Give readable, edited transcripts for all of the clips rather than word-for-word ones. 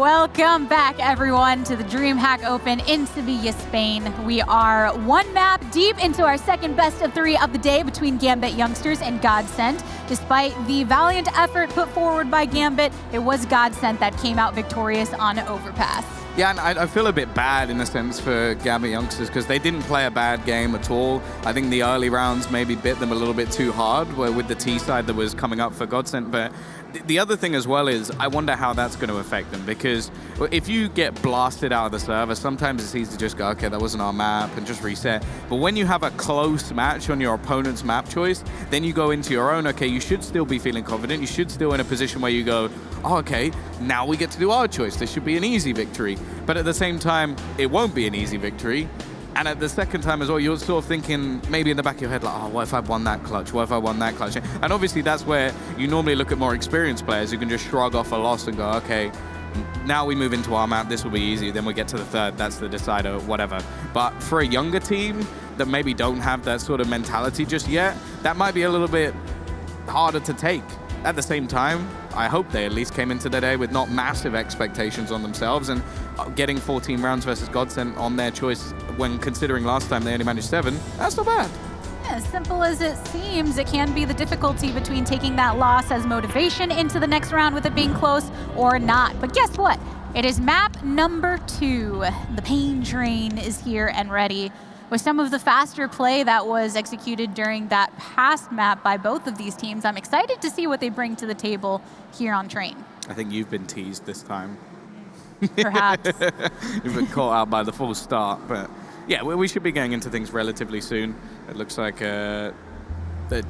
Welcome back, everyone, to the DreamHack Open in Sevilla, Spain. We are one map deep into our second best of 3 of the day between Gambit Youngsters and GODSENT. Despite the valiant effort put forward by Gambit, it was GODSENT that came out victorious on Overpass. Yeah, and I feel a bit bad in a sense for Gambit Youngsters because they didn't play a bad game at all. I think the early rounds maybe bit them a little bit too hard with the T side that was coming up for GODSENT. But the other thing as well is I wonder how that's going to affect them, because if you get blasted out of the server, sometimes it's easy to just go, okay, that wasn't our map, and just reset. But when you have a close match on your opponent's map choice, then you go into your own, okay, you should still be feeling confident. You should still in a position where you go, oh, okay, now we get to do our choice. This should be an easy victory. But at the same time, it won't be an easy victory. And at the second time as well, you're sort of thinking maybe in the back of your head, like, oh, what if I won that clutch? What if I won that clutch? And obviously that's where you normally look at more experienced players who can just shrug off a loss and go, okay, now we move into our map, this will be easy. Then we get to the third, that's the decider, whatever. But for a younger team that maybe don't have that sort of mentality just yet, that might be a little bit harder to take. At the same time, I hope they at least came into the day with not massive expectations on themselves, and getting 14 rounds versus GODSENT on their choice when considering last time they only managed 7, that's not bad. Yeah, as simple as it seems, it can be the difficulty between taking that loss as motivation into the next round with it being close or not. But guess what? It is map number 2. The pain train is here and ready. With some of the faster play that was executed during that past map by both of these teams, I'm excited to see what they bring to the table here on Train. I think you've been teased this time. Perhaps. You've been caught out by the full start, but yeah, we should be getting into things relatively soon. It looks like they're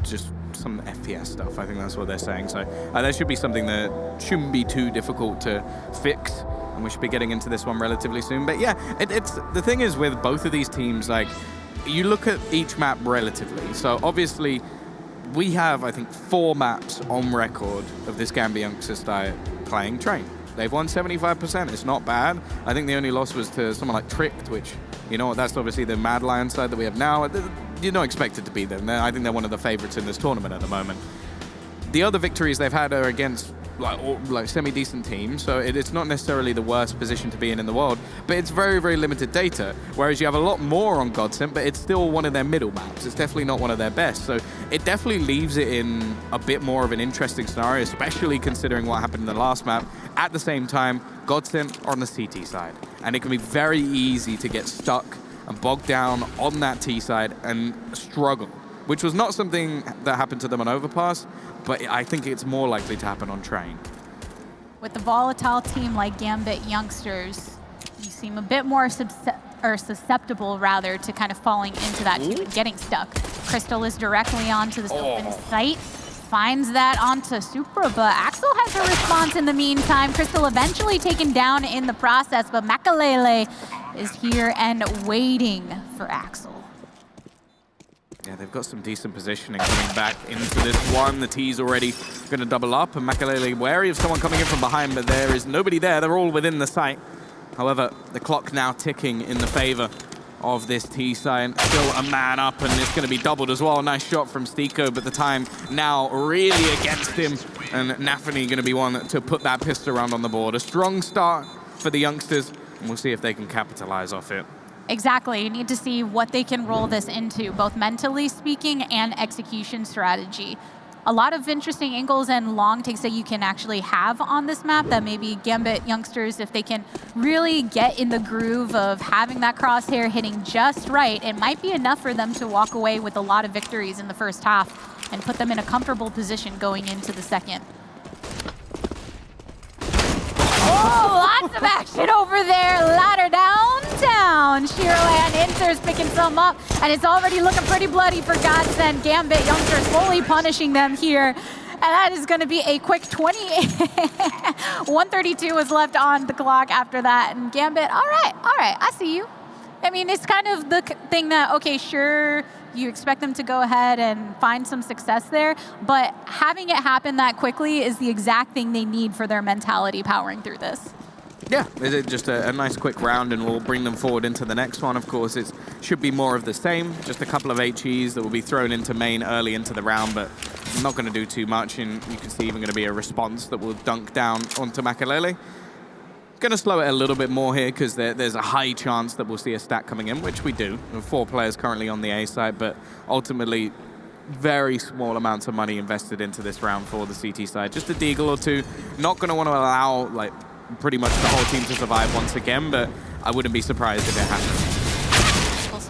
just some FPS stuff. I think that's what they're saying. So there should be something that shouldn't be too difficult to fix, and we should be getting into this one relatively soon. But yeah, it's the thing is with both of these teams, like, you look at each map relatively. So obviously, we have, I think, 4 maps on record of this Gambit Youngsters diet playing Train. They've won 75%. It's not bad. I think the only loss was to someone like Tricked, which, you know, that's obviously the Mad Lion side that we have now. You're not expected to beat them. I think they're one of the favorites in this tournament at the moment. The other victories they've had are against like semi-decent teams, so it's not necessarily the worst position to be in the world, but it's very, very limited data, whereas you have a lot more on GODSENT, but it's still one of their middle maps. It's definitely not one of their best, so it definitely leaves it in a bit more of an interesting scenario, especially considering what happened in the last map. At the same time, GODSENT are on the CT side, and it can be very easy to get stuck and bogged down on that T side and struggle, which was not something that happened to them on Overpass, but I think it's more likely to happen on Train. With a volatile team like Gambit Youngsters, you seem a bit more susceptible, rather, to kind of falling into that team and getting stuck. Crystal is directly onto this open site, finds that onto Supra, but Axel has a response in the meantime. Crystal eventually taken down in the process, but Makalele is here and waiting for Axel. Yeah, they've got some decent positioning coming back into this one. The T's already going to double up, and Makalele wary of someone coming in from behind, but there is nobody there. They're all within the site. However, the clock now ticking in the favor of this T side. Still a man up, and it's going to be doubled as well. Nice shot from Stiko, but the time now really against him, and Nafany going to be one to put that pistol round on the board. A strong start for the Youngsters, and we'll see if they can capitalize off it. Exactly. You need to see what they can roll this into, both mentally speaking and execution strategy. A lot of interesting angles and long takes that you can actually have on this map that maybe Gambit Youngsters, if they can really get in the groove of having that crosshair hitting just right, it might be enough for them to walk away with a lot of victories in the first half and put them in a comfortable position going into the second. Oh, lots of action over there. Ladder downtown. Shiroland enters, picking some up, and it's already looking pretty bloody for GODSENT. Gambit Youngsters fully punishing them here. And that is going to be a quick 28. 132 was left on the clock after that. And Gambit, all right, I see you. I mean, it's kind of the thing that, okay, sure, you expect them to go ahead and find some success there, but having it happen that quickly is the exact thing they need for their mentality powering through this. Yeah, it's just a nice quick round, and we'll bring them forward into the next one. Of course, it should be more of the same, just a couple of HEs that will be thrown into main early into the round, but not going to do too much, and you can see even going to be a response that will dunk down onto Makalele. Going to slow it a little bit more here because there's a high chance that we'll see a stack coming in, which we do. 4 players currently on the A side, but ultimately very small amounts of money invested into this round for the CT side. Just a deagle or two. Not going to want to allow like pretty much the whole team to survive once again, but I wouldn't be surprised if it happens.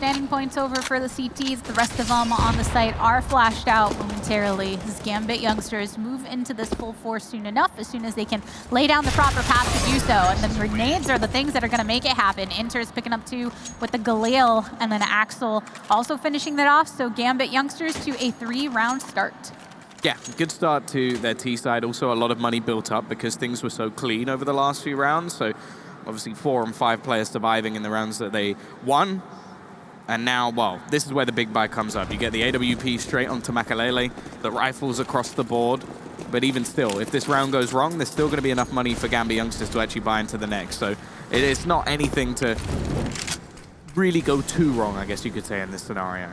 Standing points over for the CTs. The rest of them on the site are flashed out momentarily as Gambit Youngsters move into this full force soon enough, as soon as they can lay down the proper path to do so. And the grenades are the things that are going to make it happen. Inter's picking up 2 with the Galil, and then Axel also finishing that off. So Gambit Youngsters to a 3-round start. Yeah, good start to their T side. Also a lot of money built up because things were so clean over the last few rounds. So obviously 4 and 5 players surviving in the rounds that they won. And now, well, this is where the big buy comes up. You get the AWP straight onto Makalele, the rifles across the board. But even still, if this round goes wrong, there's still going to be enough money for Gambit Youngsters to actually buy into the next. So it's not anything to really go too wrong, I guess you could say, in this scenario.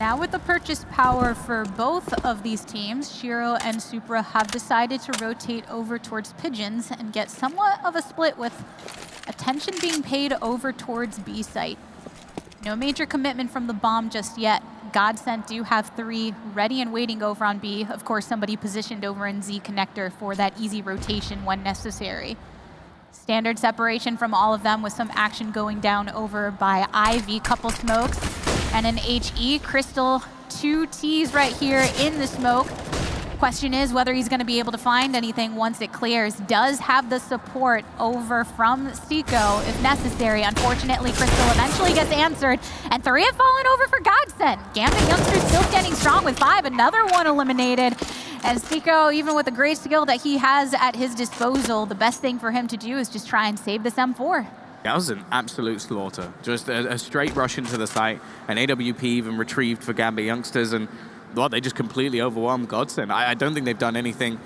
Now with the purchase power for both of these teams, Shiro and Supra have decided to rotate over towards Pigeons and get somewhat of a split with attention being paid over towards B site. No major commitment from the bomb just yet. GODSENT do have 3 ready and waiting over on B. Of course, somebody positioned over in Z connector for that easy rotation when necessary. Standard separation from all of them with some action going down over by Ivy, couple smokes, and an HE. Crystal, 2 Ts right here in the smoke. Question is whether he's going to be able to find anything once it clears. Does have the support over from Stico if necessary. Unfortunately, Crystal eventually gets answered, and 3 have fallen over for GODSENT. Gambit Youngsters still standing strong with 5, another one eliminated. And Stico, even with the great skill that he has at his disposal, the best thing for him to do is just try and save this M4. That was an absolute slaughter. Just a straight rush into the site, an AWP even retrieved for Gambit Youngsters, and well, they just completely overwhelmed GODSENT. I don't think they've done anything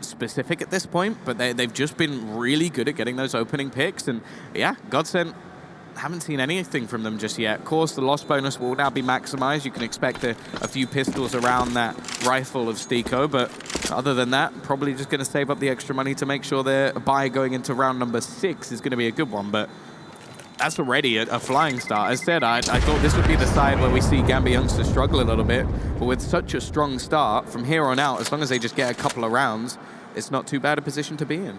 specific at this point, but they've just been really good at getting those opening picks. And yeah, GODSENT, haven't seen anything from them just yet. Of course, the loss bonus will now be maximized. You can expect a few pistols around that rifle of Stico, but other than that, probably just going to save up the extra money to make sure their buy going into round number 6 is going to be a good one. But that's already a flying start. As said, I thought this would be the side where we see Gambit Youngsters struggle a little bit, but with such a strong start, from here on out, as long as they just get a couple of rounds, it's not too bad a position to be in.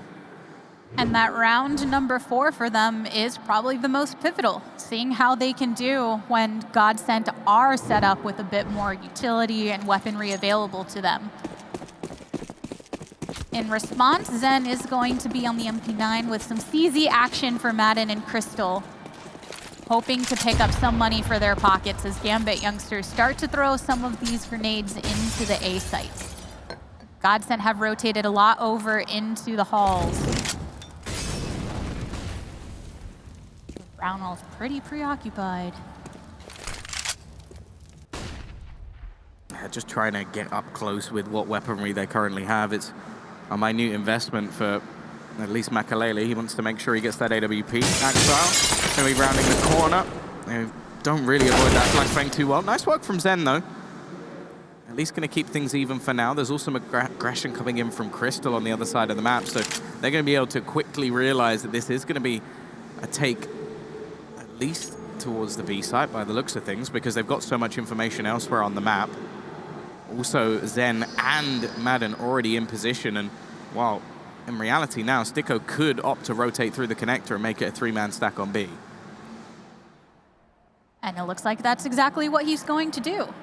And that round number 4 for them is probably the most pivotal, seeing how they can do when GODSENT are set up with a bit more utility and weaponry available to them. In response, Zen is going to be on the MP9 with some CZ action for Madden and Crystal, hoping to pick up some money for their pockets as Gambit Youngsters start to throw some of these grenades into the A site. GODSENT have rotated a lot over into the halls. Brownell's pretty preoccupied. Just trying to get up close with what weaponry they currently have. It's a minute investment for at least Makalele. He wants to make sure he gets that AWP. Axel going to be rounding the corner. They don't really avoid that flashbang too well. Nice work from Zen, though. At least going to keep things even for now. There's also aggression coming in from Crystal on the other side of the map, so they're going to be able to quickly realize that this is going to be a take at least towards the B site by the looks of things, because they've got so much information elsewhere on the map. Also, Zen and Madden already in position, and well, in reality now, Stico could opt to rotate through the connector and make it a 3-man stack on B. And it looks like that's exactly what he's going to do.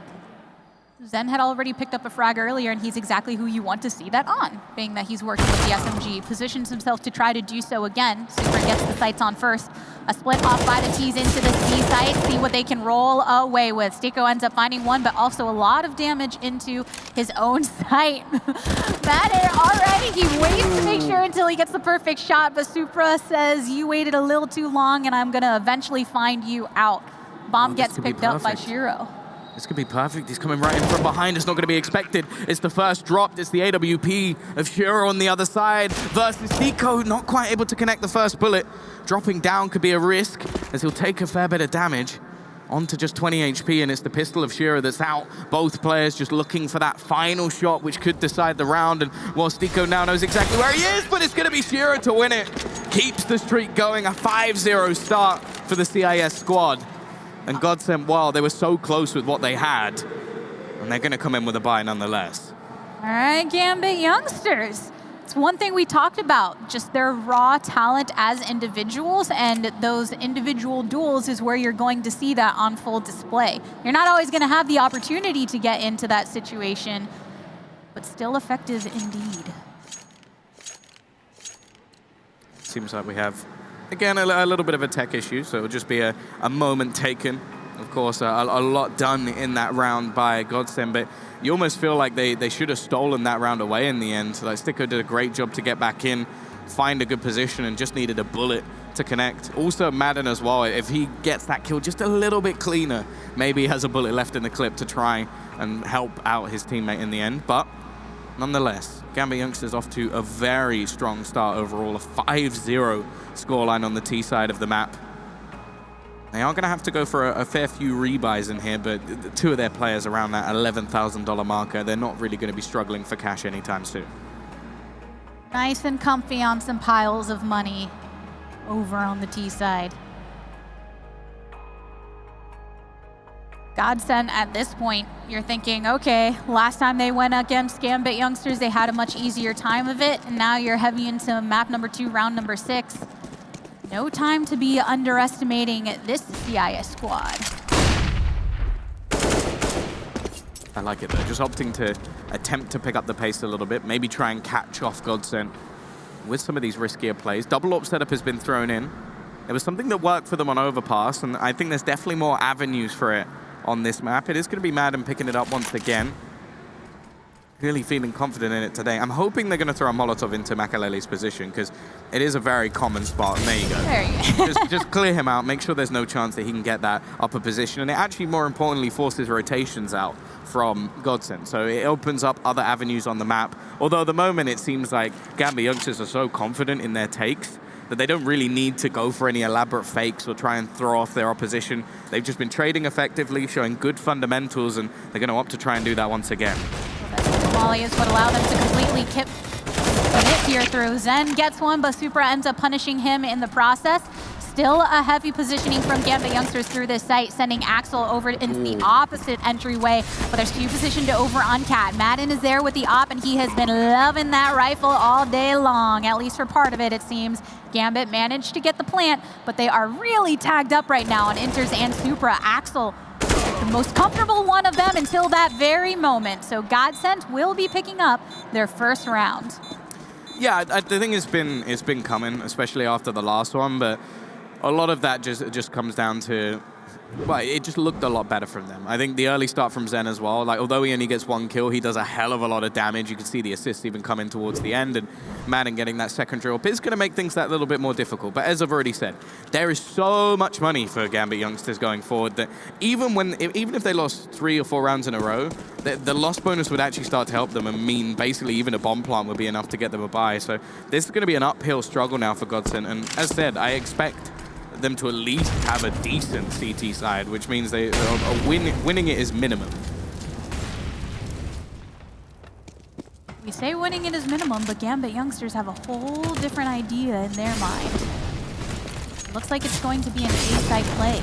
Zen had already picked up a frag earlier, and he's exactly who you want to see that on, being that he's working with the SMG. Positions himself to try to do so again. Super gets the sights on first. A split off by the T's into the C site, see what they can roll away with. Stico ends up finding one, but also a lot of damage into his own site. Madden already, he waits to make sure until he gets the perfect shot, but Supra says, you waited a little too long, and I'm gonna eventually find you out. Bomb gets picked up by Shiro. This could be perfect. He's coming right in from behind. It's not going to be expected. It's the first drop. It's the AWP of Shiro on the other side versus Stico. Not quite able to connect the first bullet. Dropping down could be a risk as he'll take a fair bit of damage. on to just 20 HP, and it's the pistol of Shiro that's out. Both players just looking for that final shot, which could decide the round. And while Stico now knows exactly where he is, but it's going to be Shiro to win it. Keeps the streak going, a 5-0 start for the CIS squad. And GODSENT, well, they were so close with what they had, and they're going to come in with a bye nonetheless. All right, Gambit Youngsters. It's one thing we talked about, just their raw talent as individuals, and those individual duels is where you're going to see that on full display. You're not always going to have the opportunity to get into that situation, but still effective indeed. Seems like we have, again, a little bit of a tech issue, so it'll just be a moment taken. Of course, a lot done in that round by GODSENT, but you almost feel like they should have stolen that round away in the end. Like, Stico did a great job to get back in, find a good position, and just needed a bullet to connect. Also, Madden as well, if he gets that kill just a little bit cleaner, maybe he has a bullet left in the clip to try and help out his teammate in the end. But nonetheless, Gambit Youngsters off to a very strong start overall, a 5-0 scoreline on the T side of the map. They are going to have to go for a fair few rebuys in here, but two of their players around that $11,000 marker, they're not really going to be struggling for cash anytime soon. Nice and comfy on some piles of money over on the T side. GODSENT at this point, you're thinking, okay, last time they went against Gambit Youngsters, they had a much easier time of it, and now you're heavy into map number 2, round number 6. No time to be underestimating this CIS squad. I like it though, just opting to attempt to pick up the pace a little bit, maybe try and catch off GODSENT with some of these riskier plays. Double AWP setup has been thrown in. It was something that worked for them on Overpass, and I think there's definitely more avenues for it on this map. It is going to be Madden picking it up once again. Really feeling confident in it today. I'm hoping they're going to throw a Molotov into Makalele's position, because it is a very common spot. And there you go. There you go. just clear him out, make sure there's no chance that he can get that upper position. And it actually, more importantly, forces rotations out from GODSENT. So it opens up other avenues on the map. Although at the moment, it seems like Gambit Youngsters are so confident in their takes that they don't really need to go for any elaborate fakes or try and throw off their opposition. They've just been trading effectively, showing good fundamentals, and they're going to opt to try and do that once again. Molly is what allowed them to completely commit here through. Zen gets one, but Supra ends up punishing him in the process. Still a heavy positioning from Gambit Youngsters through this site, sending Axel over into the opposite entryway, but there's few positioned over on Cat. Madden is there with the op, and he has been loving that rifle all day long, at least for part of it, it seems. Gambit managed to get the plant, but they are really tagged up right now on Inters and Supra. Axel, the most comfortable one of them until that very moment. So GODSENT will be picking up their first round. Yeah, I think it's been coming, especially after the last one, but a lot of that just comes down to, well, it just looked a lot better from them. I think the early start from Zen as well, like, although he only gets one kill, he does a hell of a lot of damage. You can see the assists even coming towards the end, and Madden getting that second drill is going to make things that little bit more difficult. But as I've already said, there is so much money for Gambit Youngsters going forward that even if they lost 3 or 4 rounds in a row, the loss bonus would actually start to help them and mean basically even a bomb plant would be enough to get them a bye. So this is going to be an uphill struggle now for GODSENT, and as said, I expect them to at least have a decent CT side, which means winning it is minimum. We say winning it is minimum, but Gambit Youngsters have a whole different idea in their mind. Looks like it's going to be an A-side play.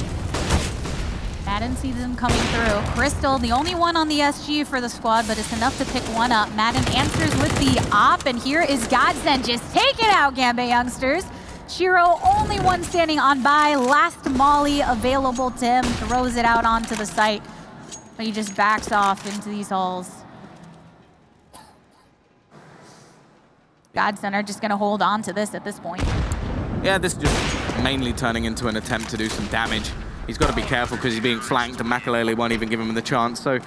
Madden sees them coming through. Crystal, the only one on the SG for the squad, but it's enough to pick one up. Madden answers with the op, and here is GODSENT. Just take it out, Gambit Youngsters. Shiro, only one standing on by. Last molly available to him. Throws it out onto the site. But he just backs off into these holes. GODSENT are just going to hold on to this at this point. Yeah, this is just mainly turning into an attempt to do some damage. He's got to be careful because he's being flanked, and Makalele won't even give him the chance. So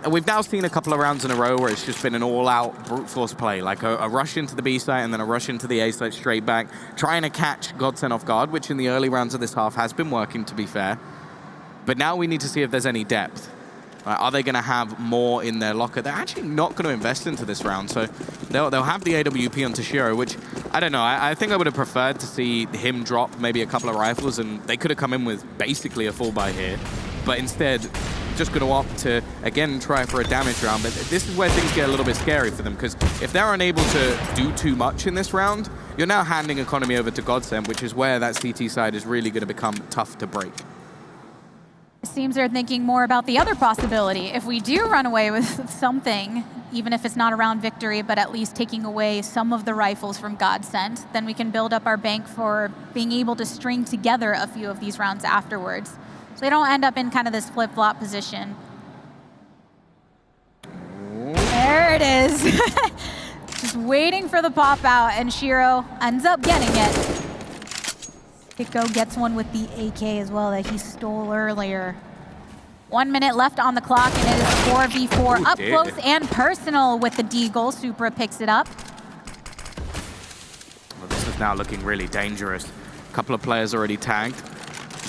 we've now seen a couple of rounds in a row where it's just been an all-out brute force play, like a rush into the B site and then a rush into the A site straight back, trying to catch GODSENT off guard, which in the early rounds of this half has been working, to be fair. But now we need to see if there's any depth. Are they going to have more in their locker? They're actually not going to invest into this round, so they'll have the AWP onto Shiro, which, I don't know, I think I would have preferred to see him drop maybe a couple of rifles, and they could have come in with basically a full buy here. but instead just going to opt to, again, try for a damage round. But this is where things get a little bit scary for them, because if they're unable to do too much in this round, you're now handing economy over to GODSENT, which is where that CT side is really going to become tough to break. It seems they're thinking more about the other possibility. If we do run away with something, even if it's not a round victory, but at least taking away some of the rifles from GODSENT, then we can build up our bank for being able to string together a few of these rounds afterwards. So they don't end up in kind of this flip-flop position. There it is. Just waiting for the pop out, and Shiro ends up getting it. Sticko gets one with the AK as well that he stole earlier. 1 minute left on the clock, and it is 4v4 up close and personal with the Deagle. Supra picks it up. Well, this is now looking really dangerous. A couple of players already tagged.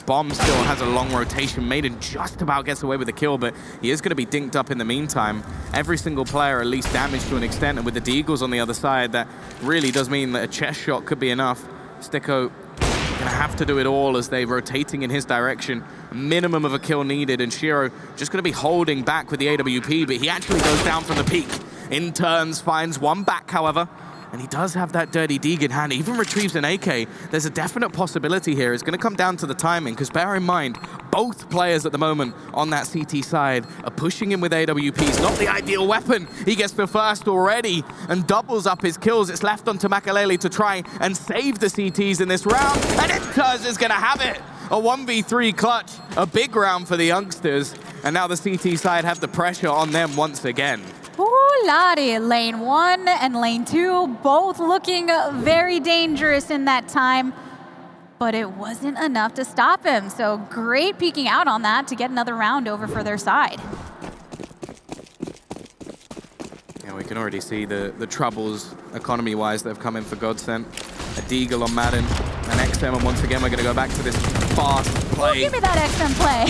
Bomb still has a long rotation. Maiden just about gets away with the kill, but he is going to be dinked up in the meantime. Every single player at least damaged to an extent, and with the Deagles on the other side, that really does mean that a chest shot could be enough. Sticko going to have to do it all as they're rotating in his direction. A minimum of a kill needed, and Shiro just going to be holding back with the AWP, but he actually goes down from the peak. In turns, finds one back, however, and he does have that dirty Deeg in hand. He even retrieves an AK. There's a definite possibility here. It's going to come down to the timing, because bear in mind, both players at the moment on that CT side are pushing him with AWPs. Not the ideal weapon. He gets the first already and doubles up his kills. It's left onto Makalele to try and save the CTs in this round, and Inters is going to have it. A 1v3 clutch, a big round for the Youngsters, and now the CT side have the pressure on them once again. Ooh, Lottie. Lane 1 and lane 2 both looking very dangerous in that time, but it wasn't enough to stop him. So great peeking out on that to get another round over for their side. Yeah, we can already see the troubles economy-wise that have come in for GODSENT. A Deagle on Madden, an XM, and once again we're going to go back to this fast play. Oh, give me that XM play.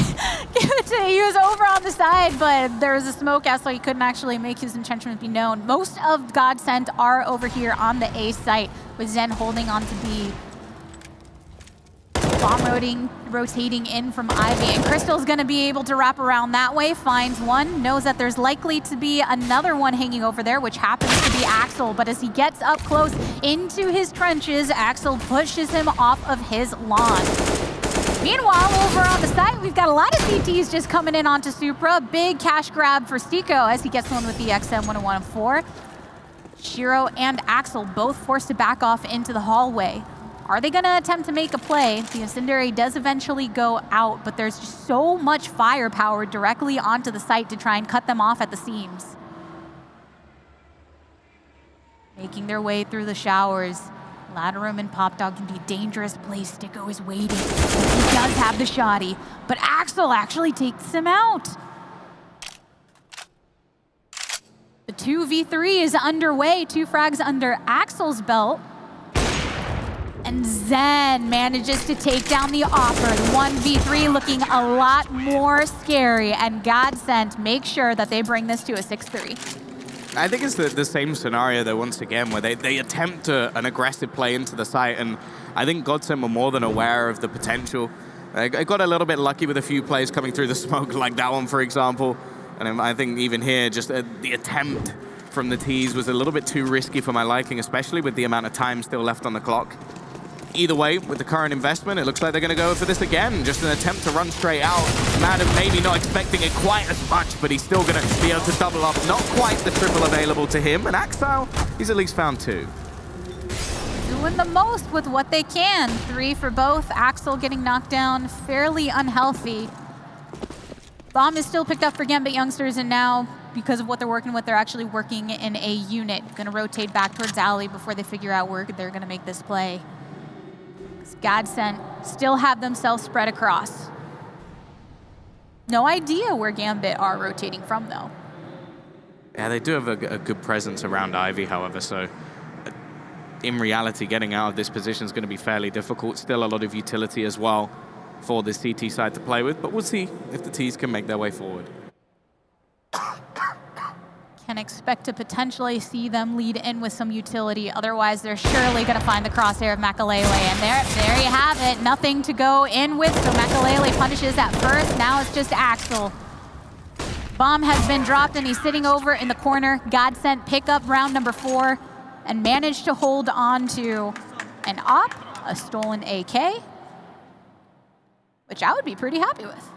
Give it to him. He was over on the side, but there was a smoke out, so he couldn't actually make his entrenchment be known. Most of GODSENT are over here on the A site, with Zen holding on to B. Bomb rotating in from Ivy, and Crystal's going to be able to wrap around that way, finds one, knows that there's likely to be another one hanging over there, which happens to be Axel, but as he gets up close into his trenches, Axel pushes him off of his lawn. Meanwhile, over on the site, we've got a lot of CTs just coming in onto Supra. Big cash grab for Sticko as he gets one with the XM-101-4. Shiro and Axel both forced to back off into the hallway. Are they going to attempt to make a play? The Incendiary does eventually go out, but there's just so much firepower directly onto the site to try and cut them off at the seams. Making their way through the showers. Ladder room and Pop Dog can be a dangerous place. Sticko is waiting. He does have the shotty, but Axel actually takes him out. The 2v3 is underway. 2 frags under Axel's belt. And Zen manages to take down the offer. The 1v3 looking a lot more scary, and GODSENT make sure that they bring this to a 6-3. I think it's the same scenario, though, once again, where they attempt an aggressive play into the site, and I think GODSENT were more than aware of the potential. I got a little bit lucky with a few plays coming through the smoke, like that one, for example. And I think even here, just the attempt from the T's was a little bit too risky for my liking, especially with the amount of time still left on the clock. Either way, with the current investment, it looks like they're going to go for this again. Just an attempt to run straight out. Madden maybe not expecting it quite as much, but he's still going to be able to double up. Not quite the triple available to him. And Axel, he's at least found 2. Doing the most with what they can. 3 for both. Axel getting knocked down, fairly unhealthy. Bomb is still picked up for Gambit Youngsters, and now, because of what they're working with, they're actually working in a unit. Going to rotate back towards Alley before they figure out where they're going to make this play. GODSENT still have themselves spread across. No idea where Gambit are rotating from, though. Yeah, they do have a good presence around Ivy, however, so in reality, getting out of this position is going to be fairly difficult. Still a lot of utility as well for this CT side to play with, but we'll see if the T's can make their way forward. and expect to potentially see them lead in with some utility. Otherwise, they're surely going to find the crosshair of Makalele. And there you have it. Nothing to go in with, so Makalele punishes at first. Now it's just Axel. Bomb has been dropped, and he's sitting over in the corner. GODSENT pick up round number 4 and managed to hold on to an op, a stolen AK, which I would be pretty happy with.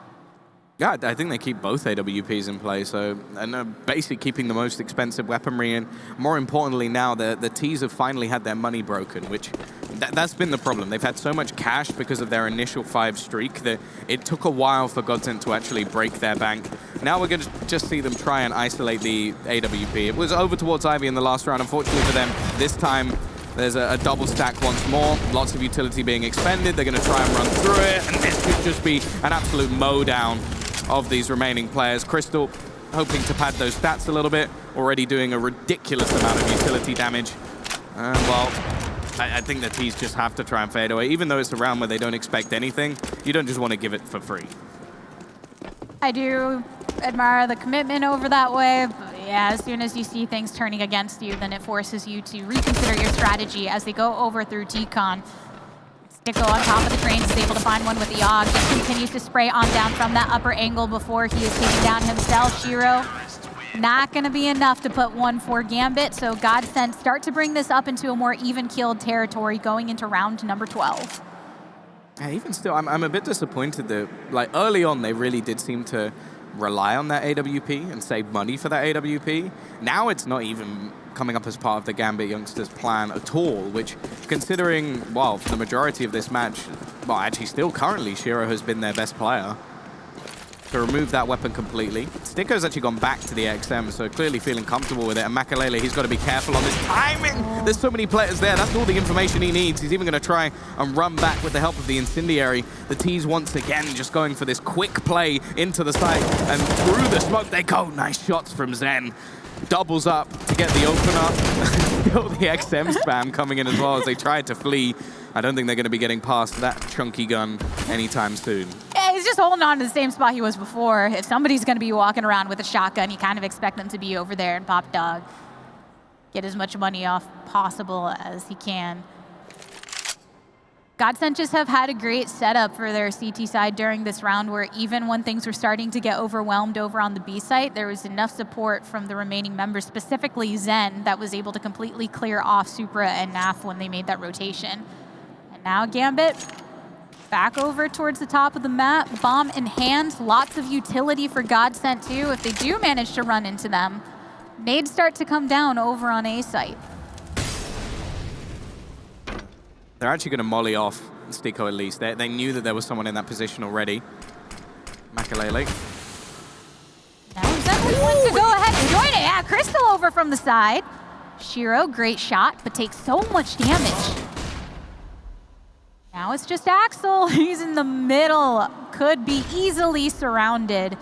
Yeah, I think they keep both AWPs in play, so and basically keeping the most expensive weaponry in. More importantly now, the T's have finally had their money broken, which that's been the problem. They've had so much cash because of their initial 5 streak that it took a while for GODSENT to actually break their bank. Now we're going to just see them try and isolate the AWP. It was over towards Ivy in the last round. Unfortunately for them, this time there's a double stack once more. Lots of utility being expended. They're going to try and run through it, and this could just be an absolute mowdown of these remaining players. Crystal hoping to pad those stats a little bit, already doing a ridiculous amount of utility damage. Well, I think the T's just have to try and fade away. Even though it's a round where they don't expect anything, you don't just want to give it for free. I do admire the commitment over that way, but yeah, as soon as you see things turning against you, then it forces you to reconsider your strategy as they go over through Decon. Dicko on top of the train is able to find one with the AUG. Just continues to spray on down from that upper angle before he is taking down himself. Shiro, not going to be enough to put one for Gambit, so GODSENT start to bring this up into a more even-keeled territory going into round number 12. Yeah, even still, I'm a bit disappointed that, like, early on, they really did seem to rely on that AWP and save money for that AWP. Now it's not even coming up as part of the Gambit Youngsters plan at all, which, considering, well, for the majority of this match, well, actually still currently, Shiro has been their best player. To remove that weapon completely. Sticko's actually gone back to the XM, so clearly feeling comfortable with it. And Makalele, he's got to be careful on this timing. There's so many players there. That's all the information he needs. He's even going to try and run back with the help of the Incendiary. The T's once again just going for this quick play into the site. And through the smoke they go. Nice shots from Zen. Doubles up to get the opener. Still the XM spam coming in as well as they tried to flee. I don't think they're going to be getting past that chunky gun anytime soon. Yeah, he's just holding on to the same spot he was before. If somebody's going to be walking around with a shotgun, you kind of expect them to be over there and pop dog. Get as much money off possible as he can. GODSENT just have had a great setup for their CT side during this round, where even when things were starting to get overwhelmed over on the B site, there was enough support from the remaining members, specifically Zen, that was able to completely clear off Supra and Naf when they made that rotation. And now Gambit back over towards the top of the map, bomb in hand, lots of utility for GODSENT too. If they do manage to run into them, nades start to come down over on A site. They're actually going to molly off Sticko at least. They knew that there was someone in that position already. Makalele. Now Zen wants to go ahead and join it. Yeah, Crystal over from the side. Shiro, great shot, but takes so much damage. Now it's just Axel. He's in the middle. Could be easily surrounded.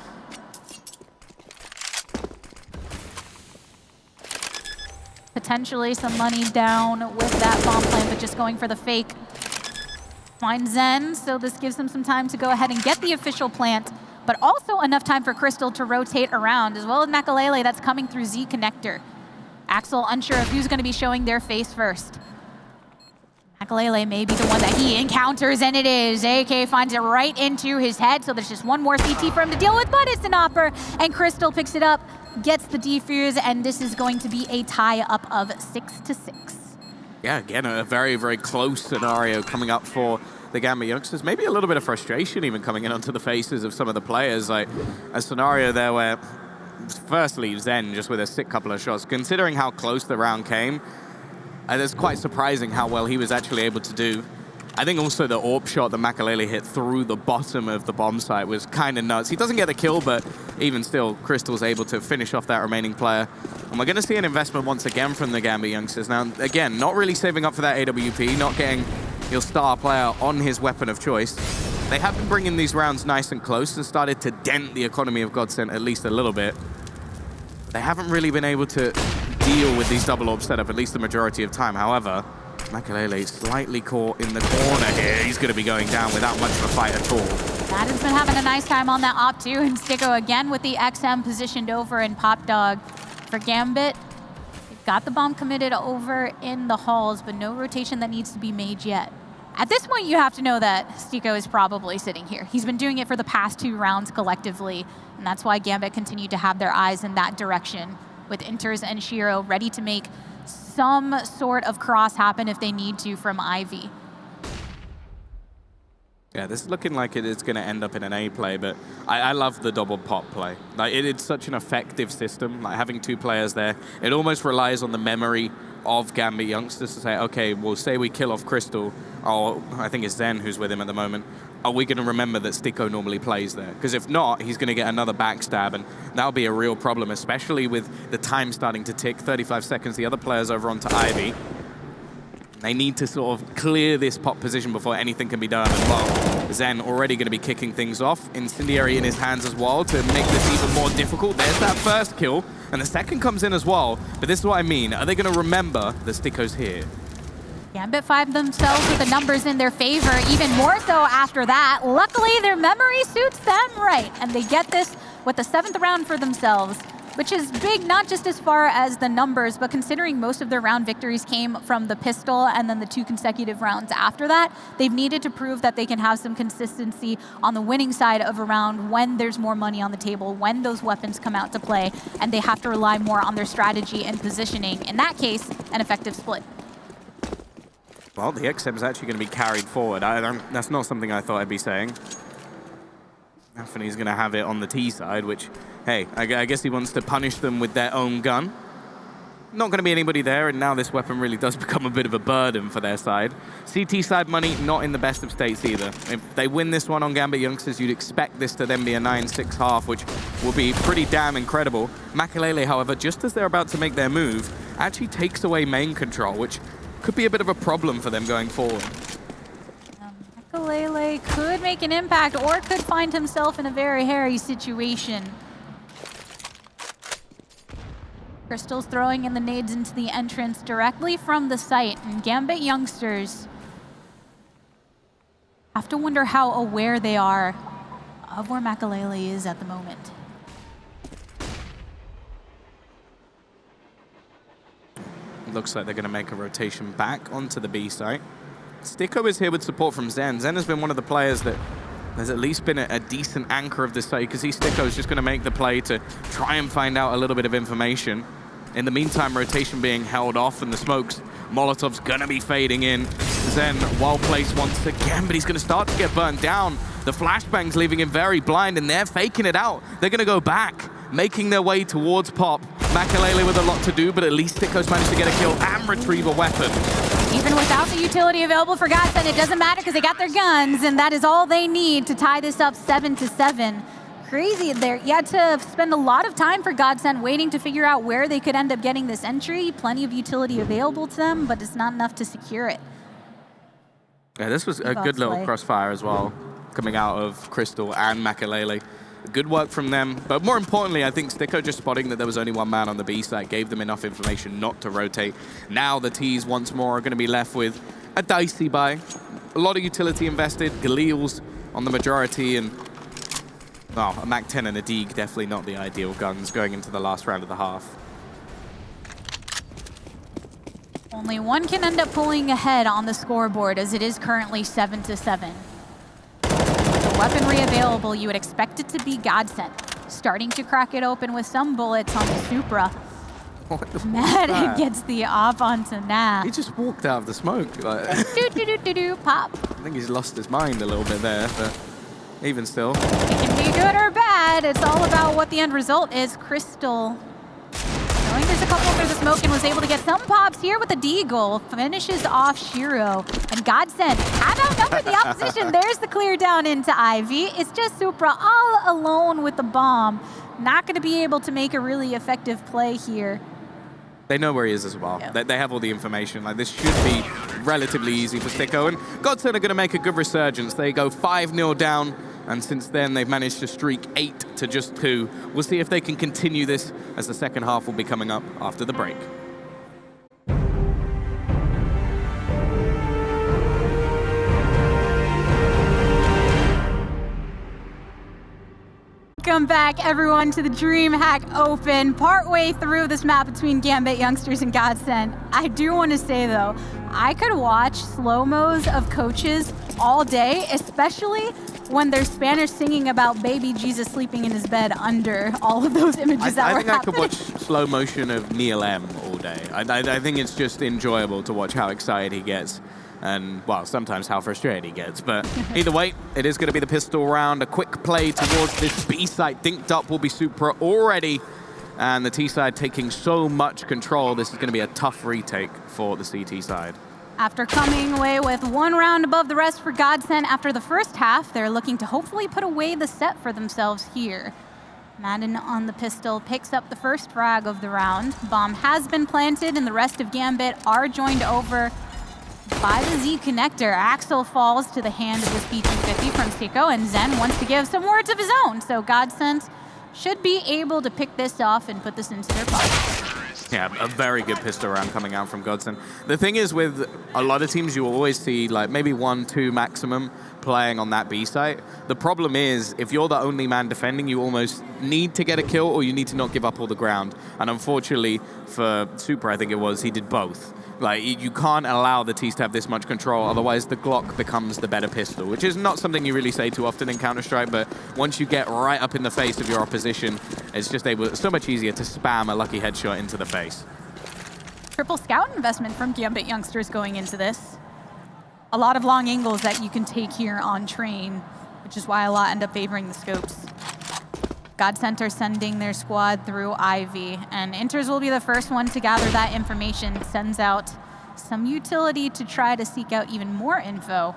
Potentially some money down with that bomb plant, but just going for the fake. Finds Zen, so this gives him some time to go ahead and get the official plant, but also enough time for Crystal to rotate around, as well as Makalele that's coming through Z connector. Axel unsure of who's going to be showing their face first. Makalele may be the one that he encounters, and it is. AK finds it right into his head, so there's just one more CT for him to deal with, but it's an opper, and Crystal picks it up, gets the defuse, and this is going to be a tie-up of 6-6. Yeah, again, a very, very close scenario coming up for the Gambit Youngsters. Maybe a little bit of frustration even coming in onto the faces of some of the players. Like a scenario there where, firstly, Zen just with a sick couple of shots. Considering how close the round came, it's quite surprising how well he was actually able to do. I think also the AWP shot that Makalele hit through the bottom of the bomb site was kind of nuts. He doesn't get the kill, but even still, Crystal's able to finish off that remaining player. And we're going to see an investment once again from the Gambit Youngsters. Now, again, not really saving up for that AWP, not getting your star player on his weapon of choice. They have been bringing these rounds nice and close and started to dent the economy of GODSENT at least a little bit. They haven't really been able to deal with these double AWP setup, at least the majority of time. However, Makalele slightly caught in the corner here. He's going to be going down without much of a fight at all. Adam's been having a nice time on that op too, and Sticko again with the XM positioned over, and Pop Dog for Gambit, they've got the bomb committed over in the halls, but no rotation that needs to be made yet. At this point, you have to know that Stico is probably sitting here. He's been doing it for the past 2 rounds collectively, and that's why Gambit continued to have their eyes in that direction, with Inters and Shiro ready to make some sort of cross happen if they need to from Ivy. Yeah, this is looking like it's going to end up in an A play, but I love the double pop play. Like, it's such an effective system. Like, having 2 players there, it almost relies on the memory of Gambit Youngsters to say, okay, well, say we kill off Crystal, or I think it's Zen who's with him at the moment, are we going to remember that Stico normally plays there? Because if not, he's going to get another backstab, and that'll be a real problem, especially with the time starting to tick, 35 seconds, the other players over onto Ivy. They need to sort of clear this pop position before anything can be done as well. Zen already going to be kicking things off. Incendiary in his hands as well to make this even more difficult. There's that first kill, and the second comes in as well. But this is what I mean. Are they going to remember that Stico's here? Gambit 5 themselves with the numbers in their favor, even more so after that. Luckily, their memory suits them right, and they get this with the 7th round for themselves, which is big, not just as far as the numbers, but considering most of their round victories came from the pistol and then the 2 consecutive rounds after that, they've needed to prove that they can have some consistency on the winning side of a round when there's more money on the table, when those weapons come out to play, and they have to rely more on their strategy and positioning. In that case, an effective split. Well, the XM is actually going to be carried forward. That's not something I thought I'd be saying. Anthony's going to have it on the T side, which, hey, I guess he wants to punish them with their own gun. Not going to be anybody there, and now this weapon really does become a bit of a burden for their side. CT side money, not in the best of states either. If they win this one on Gambit Youngsters, you'd expect this to then be a 9-6 half, which will be pretty damn incredible. Makalele, however, just as they're about to make their move, actually takes away main control, which could be a bit of a problem for them going forward. Makalele could make an impact or could find himself in a very hairy situation. Crystal's throwing in the nades into the entrance directly from the site, and Gambit Youngsters have to wonder how aware they are of where Makalele is at the moment. Looks like they're going to make a rotation back onto the B site. Stico is here with support from Zen. Zen has been one of the players that has at least been a decent anchor of this site. You can see Stico is just going to make the play to try and find out a little bit of information. In the meantime, rotation being held off and the smokes, Molotov's going to be fading in. Zen, well placed once again, but he's going to start to get burnt down. The flashbang's leaving him very blind, and they're faking it out. They're going to go back, making their way towards Pop. Makalele with a lot to do, but at least Stico's managed to get a kill and retrieve a weapon. Even without the utility available for GODSENT, it doesn't matter because they got their guns, and that is all they need to tie this up 7-7. Crazy there. You had to spend a lot of time for GODSENT waiting to figure out where they could end up getting this entry. Plenty of utility available to them, but it's not enough to secure it. Yeah, this was a good little crossfire as well, coming out of Crystal and Makalele. Good work from them, but more importantly, I think Stico just spotting that there was only one man on the B side gave them enough information not to rotate. Now the T's once more are going to be left with a dicey buy. A lot of utility invested, Galil's on the majority, and well, a MAC-10 and a Deeg, definitely not the ideal guns going into the last round of the half. Only one can end up pulling ahead on the scoreboard, as it is currently 7-7. The weaponry available, you would expect it to be GODSENT. Starting to crack it open with some bullets on the Supra. Mad gets the op onto Nav. He just walked out of the smoke. Like, Pop. I think he's lost his mind a little bit there, but even still. It can be good or bad. It's all about what the end result is. Crystal, knowing there's a couple through the smoke, and was able to get some pops here with the Deagle. Finishes off Shiro. And GODSENT have outnumbered the opposition. There's the clear down into Ivy. It's just Supra all alone with the bomb. Not going to be able to make a really effective play here. They know where he is as well. Yeah. They have all the information. Like, this should be relatively easy for Stico. And GODSENT are going to make a good resurgence. They go 5-0 down. And since then, they've managed to streak 8 to just 2. We'll see if they can continue this, as the second half will be coming up after the break. Welcome back, everyone, to the DreamHack Open. Partway through this map between Gambit, Youngsters, and GODSENT. I do want to say, though, I could watch slow-mos of coaches all day, especially when there's Spanish singing about baby Jesus sleeping in his bed under all of those images that were happening. I could watch slow motion of Neil M all day. I think it's just enjoyable to watch how excited he gets. And, well, sometimes how frustrated he gets. But either way, it is going to be the pistol round. A quick play towards this B side. Dinked up will be Supra already. And the T side taking so much control. This is going to be a tough retake for the CT side. After coming away with one round above the rest for GODSENT after the first half, they're looking to hopefully put away the set for themselves here. Madden on the pistol picks up the first frag of the round. Bomb has been planted, and the rest of Gambit are joined over by the Z connector. Axel falls to the hand of this B250 from Sicko, and Zen wants to give some words of his own. So GODSENT should be able to pick this off and put this into their pocket. Yeah, a very good pistol round coming out from GODSENT. The thing is, with a lot of teams, you will always see like maybe 1, 2 maximum playing on that B site. The problem is, if you're the only man defending, you almost need to get a kill or you need to not give up all the ground. And unfortunately for Super, I think it was, he did both. Like, you can't allow the T's to have this much control, otherwise the Glock becomes the better pistol, which is not something you really say too often in Counter-Strike, but once you get right up in the face of your opposition, it's just so much easier to spam a lucky headshot into the face. Triple scout investment from Gambit Youngsters going into this. A lot of long angles that you can take here on train, which is why a lot end up favoring the scopes. GODSENT are sending their squad through Ivy, and Inters will be the first one to gather that information. Sends out some utility to try to seek out even more info,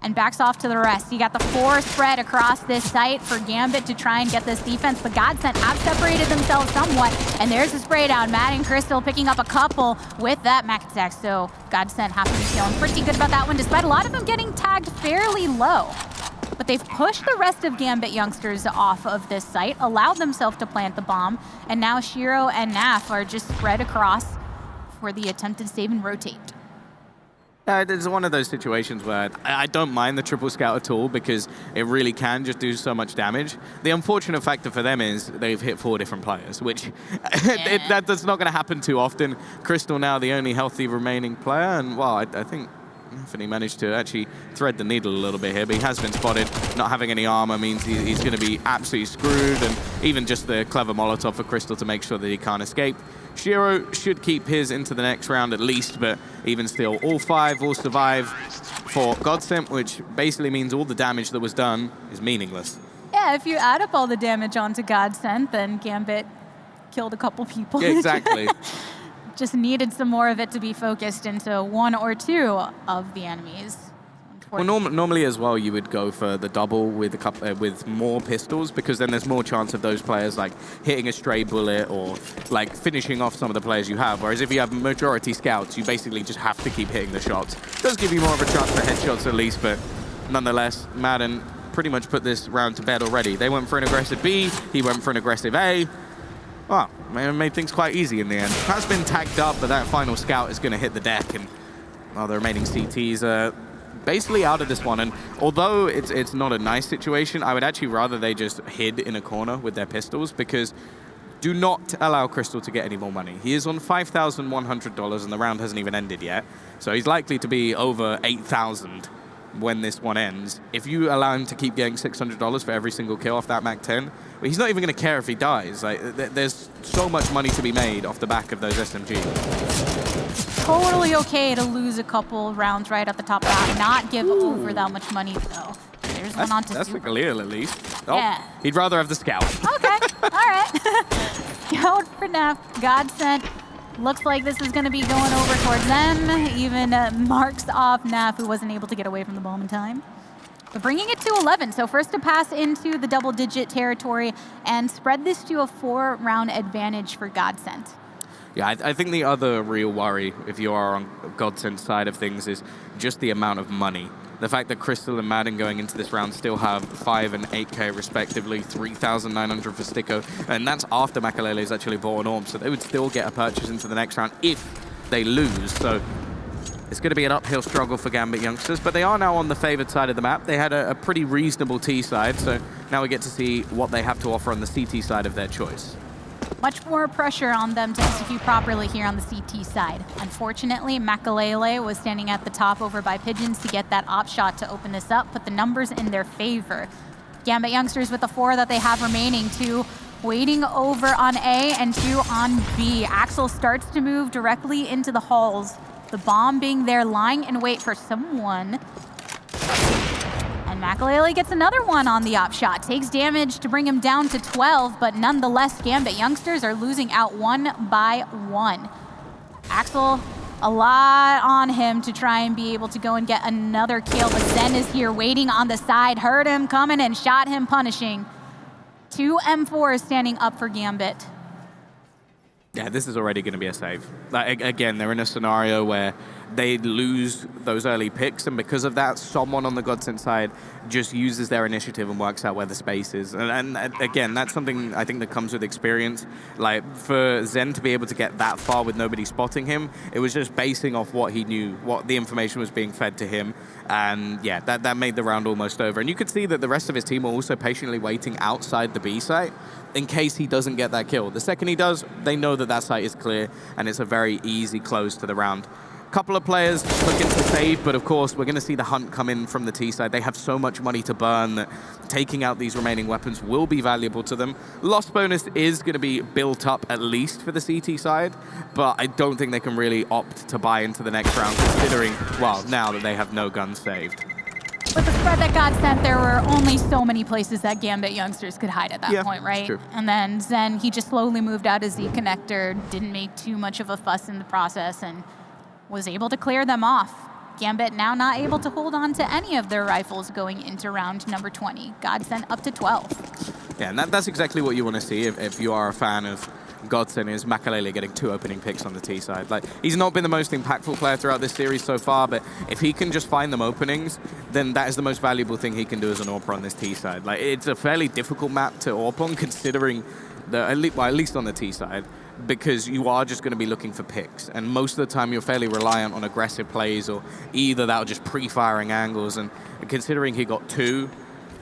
and backs off to the rest. You got the 4 spread across this site for Gambit to try and get this defense, but GODSENT have separated themselves somewhat, and there's a spray down. Matt and Crystal picking up a couple with that Mac attack, so GODSENT have to be feeling pretty good about that one, despite a lot of them getting tagged fairly low. But they've pushed the rest of Gambit Youngsters off of this site, allowed themselves to plant the bomb, and now Shiro and Naf are just spread across for the attempted save and rotate. It's one of those situations where I don't mind the triple scout at all because it really can just do so much damage. The unfortunate factor for them is they've hit 4 different players, which that's not going to happen too often. Crystal now the only healthy remaining player, and well, I think Anthony managed to actually thread the needle a little bit here, but he has been spotted. Not having any armor means he's going to be absolutely screwed, and even just the clever Molotov for Crystal to make sure that he can't escape. Shiro should keep his into the next round at least, but even still, all 5 will survive for GODSENT, which basically means all the damage that was done is meaningless. Yeah, if you add up all the damage onto GODSENT, then Gambit killed a couple people. Yeah, exactly. Just needed some more of it to be focused into 1 or 2 of the enemies. Well, normally as well, you would go for the double with a couple, with more pistols, because then there's more chance of those players like hitting a stray bullet or like finishing off some of the players you have. Whereas if you have majority scouts, you basically just have to keep hitting the shots. It does give you more of a chance for headshots at least, but nonetheless, Madden pretty much put this round to bed already. They went for an aggressive B, he went for an aggressive A. Well, made things quite easy in the end. Has been tagged up, but that final scout is going to hit the deck, and the remaining CTs are basically out of this one. And although it's not a nice situation, I would actually rather they just hid in a corner with their pistols, because do not allow Crystal to get any more money. He is on $5,100, and the round hasn't even ended yet. So he's likely to be over 8,000 when this one ends. If you allow him to keep getting $600 for every single kill off that MAC-10, well, he's not even going to care if he dies. Like, there's so much money to be made off the back of those SMGs. Totally okay to lose a couple rounds right at the top of that, not give over that much money though. There's one on to That's Super. the Galil at least. Oh, yeah. He'd rather have the scout. Okay, all right. Scout for Naf. GODSENT. Looks like this is going to be going over towards them. Even marks off Naf, who wasn't able to get away from the bomb in time. But bringing it to 11, so first to pass into the double-digit territory and spread this to a 4-round advantage for GODSENT. Yeah, I think the other real worry, if you are on GODSENT's side of things, is just the amount of money. The fact that Crystal and Madden going into this round still have 5 and 8K respectively, 3,900 for Sticko, and that's after Makalele's actually bought an AWP, so they would still get a purchase into the next round if they lose. So it's going to be an uphill struggle for Gambit Youngsters, but they are now on the favored side of the map. They had a pretty reasonable T side, so Now we get to see what they have to offer on the CT side of their choice. Much more pressure on them to execute properly here on the CT side. Unfortunately, Makalele was standing at the top over by Pigeons to get that op shot to open this up, put the numbers in their favor. Gambit Youngsters with the 4 that they have remaining, 2 waiting over on A and 2 on B. Axel starts to move directly into the halls. The bomb being there, lying in wait for someone. And Makalele gets another one on the op shot. Takes damage to bring him down to 12, but nonetheless, Gambit Youngsters are losing out 1 by 1. Axel, a lot on him to try and be able to go and get another kill, but Zen is here waiting on the side, heard him coming and shot him, punishing. 2 M4s standing up for Gambit. Yeah, this is already going to be a save. Like, again, they're in a scenario where they lose those early picks, and because of that, someone on the GODSENT side just uses their initiative and works out where the space is. And again, that's something I think that comes with experience. Like, for Zen to be able to get that far with nobody spotting him, it was just basing off what he knew, what the information was being fed to him. And yeah, that made the round almost over. And you could see that the rest of his team were also patiently waiting outside the B site in case he doesn't get that kill. The second he does, they know that that site is clear, and it's a very easy close to the round. Couple of players looking to save, but of course we're going to see the hunt come in from the T side. They have so much money to burn that taking out these remaining weapons will be valuable to them. Loss bonus is going to be built up at least for the CT side, but I don't think they can really opt to buy into the next round, considering, well, now that they have no guns saved. With the spread that GODSENT, there were only so many places that Gambit Youngsters could hide at that point, right? True. And then Zen, he just slowly moved out his Z connector, didn't make too much of a fuss in the process, and was able to clear them off. Gambit now not able to hold on to any of their rifles going into round number 20. GODSENT up to 12. Yeah, and that's exactly what you want to see if you are a fan of GODSENT, is Makalele getting 2 opening picks on the T side. Like, he's not been the most impactful player throughout this series so far, but if he can just find them openings, then that is the most valuable thing he can do as an AWP on this T side. Like, it's a fairly difficult map to AWP on, considering at least on the T side, because you are just going to be looking for picks, and most of the time you're fairly reliant on aggressive plays or either that or just pre-firing angles, and considering he got 2,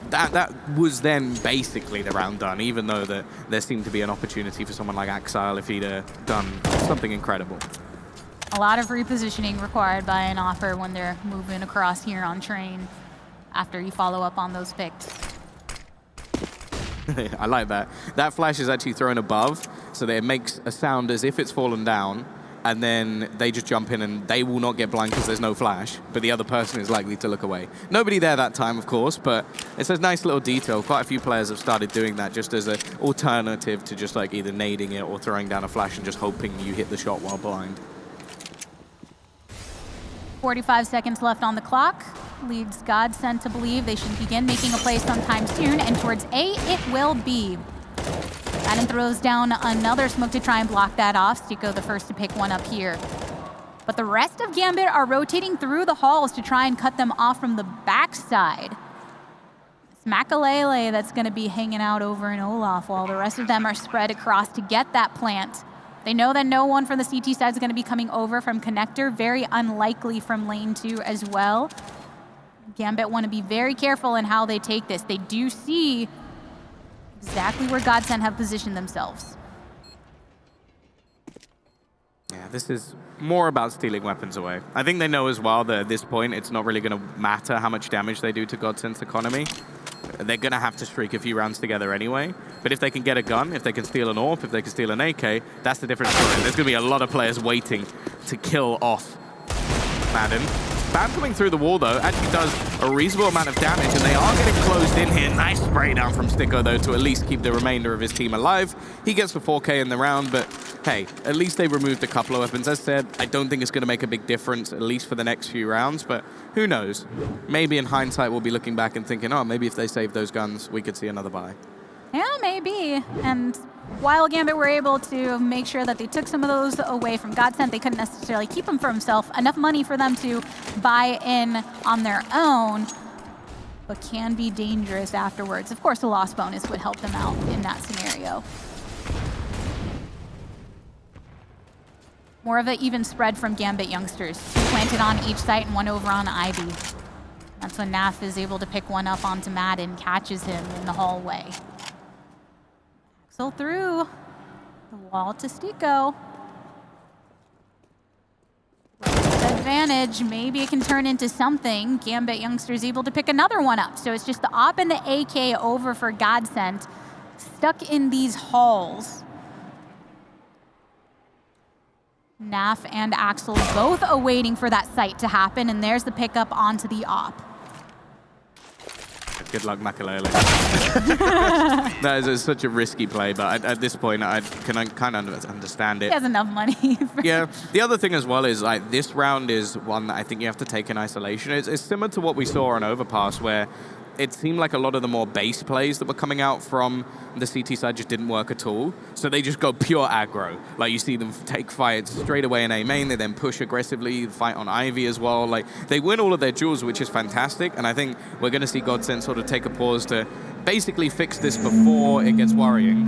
that was then basically the round done, even though there seemed to be an opportunity for someone like Axile if he'd done something incredible. A lot of repositioning required by an offer when they're moving across here on train after you follow up on those picks. I like that. That flash is actually thrown above, so that it makes a sound as if it's fallen down, and then they just jump in and they will not get blind because there's no flash, but the other person is likely to look away. Nobody there that time, of course, but it's a nice little detail. Quite a few players have started doing that just as an alternative to just like either nading it or throwing down a flash and just hoping you hit the shot while blind. 45 seconds left on the clock. Leads GODSENT to believe they should begin making a play sometime soon, and towards A it will be. Madden throws down another smoke to try and block that off. Stico the first to pick one up here. But the rest of Gambit are rotating through the halls to try and cut them off from the backside. It's Makalele that's going to be hanging out over in Olaf while the rest of them are spread across to get that plant. They know that no one from the CT side is going to be coming over from connector. Very unlikely from lane 2 as well. Gambit want to be very careful in how they take this. They do see exactly where GODSENT have positioned themselves. Yeah, this is more about stealing weapons away. I think they know as well that at this point it's not really going to matter how much damage they do to GODSENT's economy. They're going to have to streak a few rounds together anyway. But if they can get a gun, if they can steal an AWP, if they can steal an AK, that's the difference. There's going to be a lot of players waiting to kill off Madden. Bam coming through the wall, though, actually does a reasonable amount of damage, and they are getting closed in here. Nice spray down from Stico, though, to at least keep the remainder of his team alive. He gets the 4K in the round, but hey, at least they removed a couple of weapons. As said, I don't think it's going to make a big difference, at least for the next few rounds, but who knows? Maybe in hindsight, we'll be looking back and thinking, oh, maybe if they saved those guns, we could see another buy. Yeah, maybe. And while Gambit were able to make sure that they took some of those away from GODSENT, they couldn't necessarily keep them for himself. Enough money for them to buy in on their own, but can be dangerous afterwards. Of course, the loss bonus would help them out in that scenario. More of an even spread from Gambit Youngsters. 2 planted on each site and 1 over on Ivy. That's when Naf is able to pick one up onto Madden, catches him in the hallway. Axel through the wall to Stico. Advantage, maybe it can turn into something. Gambit Youngster's able to pick another one up. So it's just the op and the AK over for GODSENT, stuck in these halls. Naf and Axel both awaiting for that sight to happen, and there's the pickup onto the op. Good luck, Makalele. That is such a risky play, but at this point, I kind of understand it. He has enough money. Yeah. The other thing as well is, like, this round is one that I think you have to take in isolation. It's similar to what we saw on Overpass, where it seemed like a lot of the more base plays that were coming out from the CT side just didn't work at all. So they just go pure aggro. Like, you see them take fights straight away in A main. They then push aggressively, fight on Ivy as well. Like, they win all of their duels, which is fantastic. And I think we're going to see GODSENT sort of take a pause to basically fix this before it gets worrying.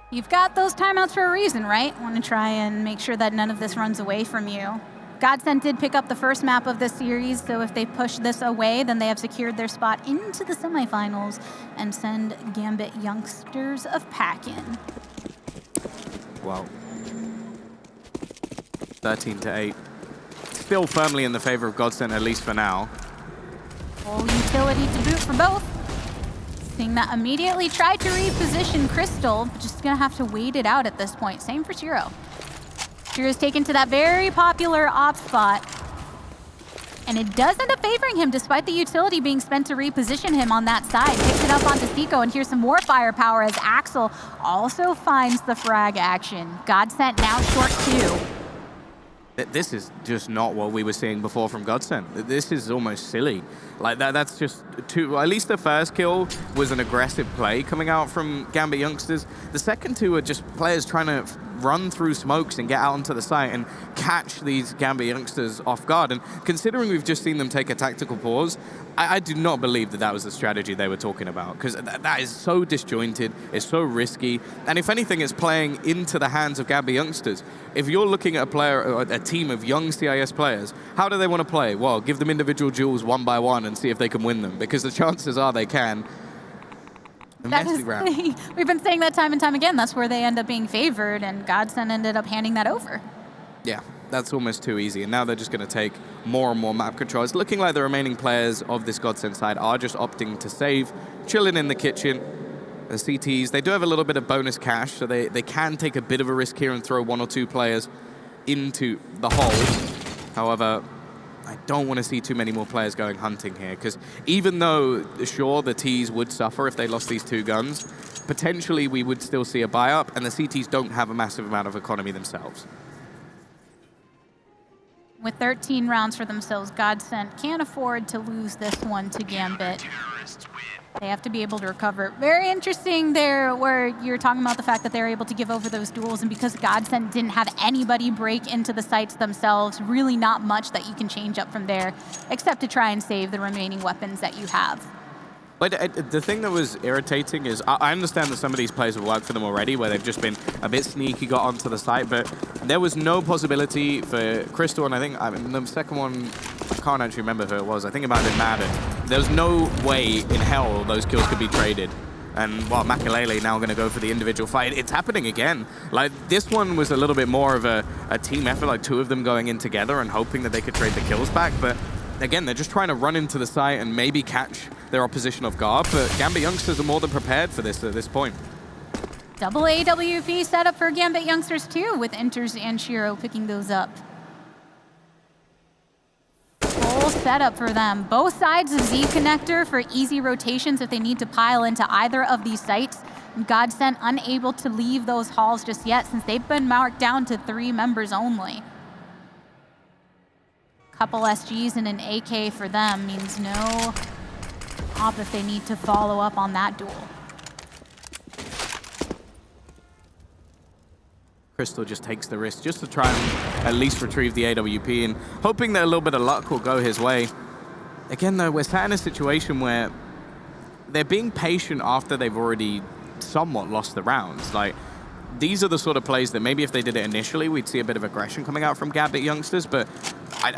You've got those timeouts for a reason, right? Want to try and make sure that none of this runs away from you. GODSENT did pick up the first map of this series, so if they push this away, then they have secured their spot into the semifinals and send Gambit Youngsters of Pack-In. Wow. 13-8. Still firmly in the favor of GODSENT, at least for now. Full utility to boot for both. Seeing that immediately tried to reposition Crystal, but just gonna have to wait it out at this point. Same for Shiro. Shiro's taken to that very popular op spot. And it does end up favoring him despite the utility being spent to reposition him on that side. Picks it up onto Stico, and here's some more firepower as Axel also finds the frag action. GODSENT now short 2. This is just not what we were seeing before from GODSENT. This is almost silly. Like, that's just too... At least the first kill was an aggressive play coming out from Gambit Youngsters. The second two are just players trying to run through smokes and get out onto the site and catch these Gambit Youngsters off guard. And considering we've just seen them take a tactical pause, I do not believe that that was the strategy they were talking about, because that is so disjointed, it's so risky, and if anything, it's playing into the hands of Gambit Youngsters. If you're looking at a player, or a team of young CIS players, how do they want to play? Well, give them individual duels one by one and see if they can win them, because the chances are they can. We've been saying that time and time again. That's where they end up being favored, and GODSENT ended up handing that over. Yeah, that's almost too easy, and now they're just going to take more and more map control. It's looking like the remaining players of this GODSENT side are just opting to save, chilling in the kitchen. The CTs, they do have a little bit of bonus cash, so they can take a bit of a risk here and throw 1 or 2 players into the hole. However, I don't want to see too many more players going hunting here, because even though, sure, the Ts would suffer if they lost these 2 guns, potentially we would still see a buy-up, and the CTs don't have a massive amount of economy themselves. With 13 rounds for themselves, GODSENT can't afford to lose this one to Gambit. They have to be able to recover. Very interesting there where you're talking about the fact that they're able to give over those duels, and because GODSENT didn't have anybody break into the sites themselves, really not much that you can change up from there, except to try and save the remaining weapons that you have. But the thing that was irritating is, I understand that some of these plays have worked for them already, where they've just been a bit sneaky, got onto the site, but there was no possibility for Crystal, and I think the second one, I can't actually remember who it was, I think it might have been Madden. There was no way in hell those kills could be traded. And, well, Makalele now going to go for the individual fight. It's happening again. Like, this one was a little bit more of a team effort, like 2 of them going in together and hoping that they could trade the kills back, but again, they're just trying to run into the site and maybe catch their opposition off guard, but Gambit Youngsters are more than prepared for this at this point. Double AWP setup for Gambit Youngsters too, with Enters and Shiro picking those up. Full setup for them. Both sides of Z connector for easy rotations if they need to pile into either of these sites. GODSENT unable to leave those halls just yet, since they've been marked down to 3 members only. Couple SGs and an AK for them means no op if they need to follow up on that duel. Crystal just takes the risk just to try and at least retrieve the AWP, and hoping that a little bit of luck will go his way. Again, though, we're sat in a situation where they're being patient after they've already somewhat lost the rounds. Like, these are the sort of plays that maybe if they did it initially, we'd see a bit of aggression coming out from Gambit Youngsters, but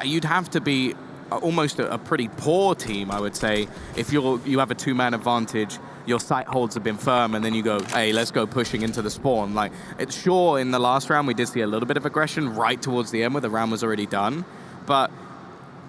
you'd have to be almost a pretty poor team, I would say, if you have a two-man advantage, your sight holds have been firm, and then you go, hey, let's go pushing into the spawn. Like, it's sure in the last round we did see a little bit of aggression right towards the end where the round was already done. But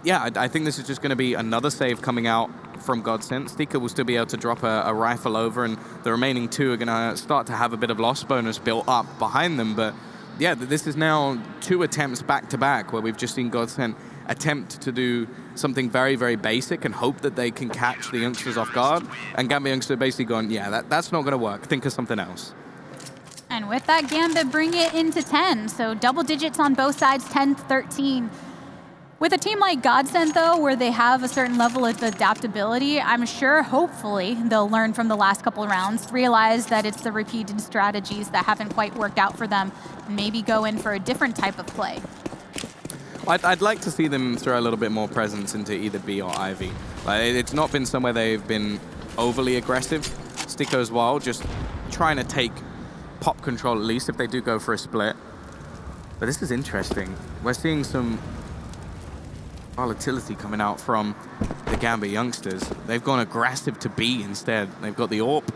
yeah, I think this is just going to be another save coming out from GODSENT. Stika will still be able to drop a rifle over, and the remaining two are going to start to have a bit of loss bonus built up behind them. But yeah, this is now 2 attempts back-to-back where we've just seen GODSENT attempt to do something very, very basic and hope that they can catch the Youngsters off guard. And Gambit Youngster basically going, yeah, that's not going to work. Think of something else. And with that, Gambit bring it into 10. So double digits on both sides, 10-13. With a team like GODSENT, though, where they have a certain level of adaptability, I'm sure, hopefully, they'll learn from the last couple of rounds, realize that it's the repeated strategies that haven't quite worked out for them, and maybe go in for a different type of play. I'd like to see them throw a little bit more presence into either B or Ivy. Like, it's not been somewhere they've been overly aggressive. Stika as well, just trying to take pop control at least if they do go for a split. But this is interesting. We're seeing some volatility coming out from the Gambit Youngsters. They've gone aggressive to B instead. They've got the AWP.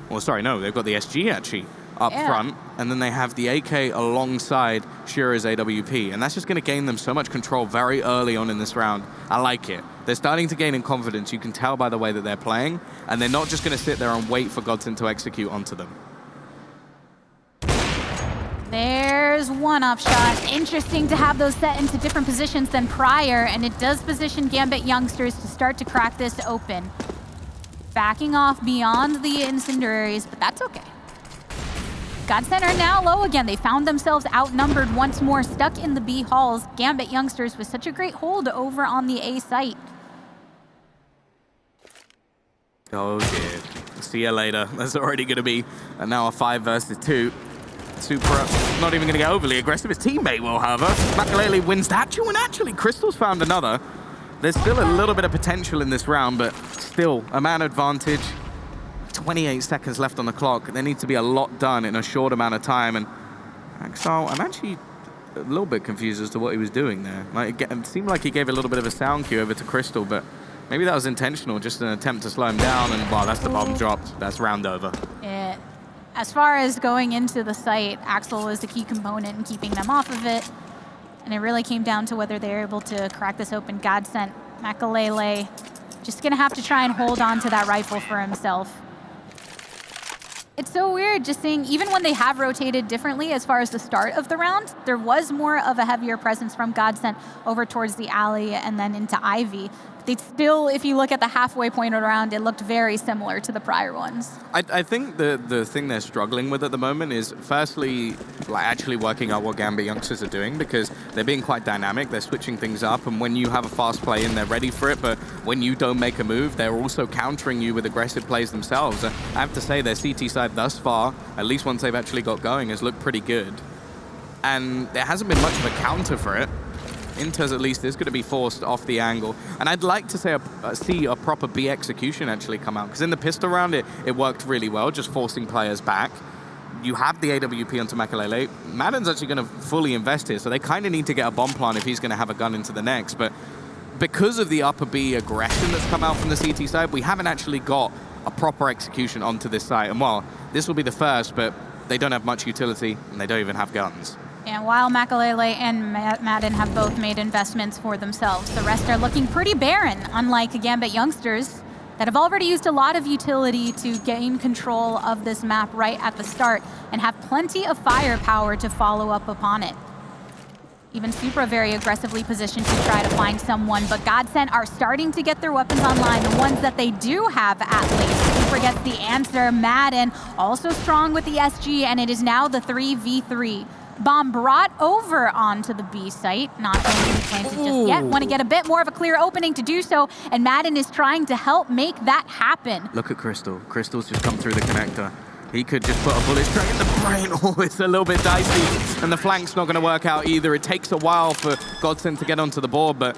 Well, sorry, no, they've got the SG actually up front, and then they have the AK alongside Shira's AWP, and that's just going to gain them so much control very early on in this round. I like it. They're starting to gain in confidence. You can tell by the way that they're playing, and they're not just going to sit there and wait for GODSENT to execute onto them. There's one up shot. Interesting to have those set into different positions than prior, and it does position Gambit Youngsters to start to crack this open. Backing off beyond the incendiaries, but that's okay. GODSENT are now low again. They found themselves outnumbered once more, stuck in the B halls. Gambit Youngsters with such a great hold over on the A site. Oh dear. See you later. That's already going to be now a 5 versus 2. Supra not even going to get overly aggressive. His teammate will, however. Makalele wins that duel, and actually Crystal's found another. There's still a little bit of potential in this round, but still a man advantage. 28 seconds left on the clock. There needs to be a lot done in a short amount of time. And Axel, I'm actually a little bit confused as to what he was doing there. Like, it seemed like he gave a little bit of a sound cue over to Crystal, but maybe that was intentional, just an attempt to slow him down. And wow, that's the bomb dropped. That's round over. Yeah. As far as going into the site, Axel is a key component in keeping them off of it. And it really came down to whether they're able to crack this open. GODSENT, Makalele, just gonna have to try and hold on to that rifle for himself. It's so weird just seeing, even when they have rotated differently as far as the start of the round, there was more of a heavier presence from GODSENT over towards the alley and then into Ivy. They still, if you look at the halfway point around, it looked very similar to the prior ones. I think the thing they're struggling with at the moment is, firstly, like actually working out what Gambit Youngsters are doing, because they're being quite dynamic. They're switching things up, and when you have a fast play in, they're ready for it. But when you don't make a move, they're also countering you with aggressive plays themselves. I have to say, their CT side thus far, at least once they've actually got going, has looked pretty good. And there hasn't been much of a counter for it. Inters at least is going to be forced off the angle. And I'd like to say see a proper B execution actually come out, because in the pistol round it worked really well, just forcing players back. You have the AWP onto Makalele. Madden's actually going to fully invest here, so they kind of need to get a bomb plant if he's going to have a gun into the next. But because of the upper B aggression that's come out from the CT side, we haven't actually got a proper execution onto this site. And while this will be the first, but they don't have much utility, and they don't even have guns. And while Makalele and Madden have both made investments for themselves, the rest are looking pretty barren, unlike Gambit Youngsters that have already used a lot of utility to gain control of this map right at the start and have plenty of firepower to follow up upon it. Even Supra very aggressively positioned to try to find someone, but GODSENT are starting to get their weapons online, the ones that they do have at least. Supra gets the answer. Madden also strong with the SG, and it is now the 3v3. Bomb brought over onto the B site, not going to be planted just yet. Want to get a bit more of a clear opening to do so, and Madden is trying to help make that happen. Look at Crystal. Crystal's just come through the connector. He could just put a bullet straight in the brain. Oh, it's a little bit dicey, and the flank's not going to work out either. It takes a while for GODSENT to get onto the board, but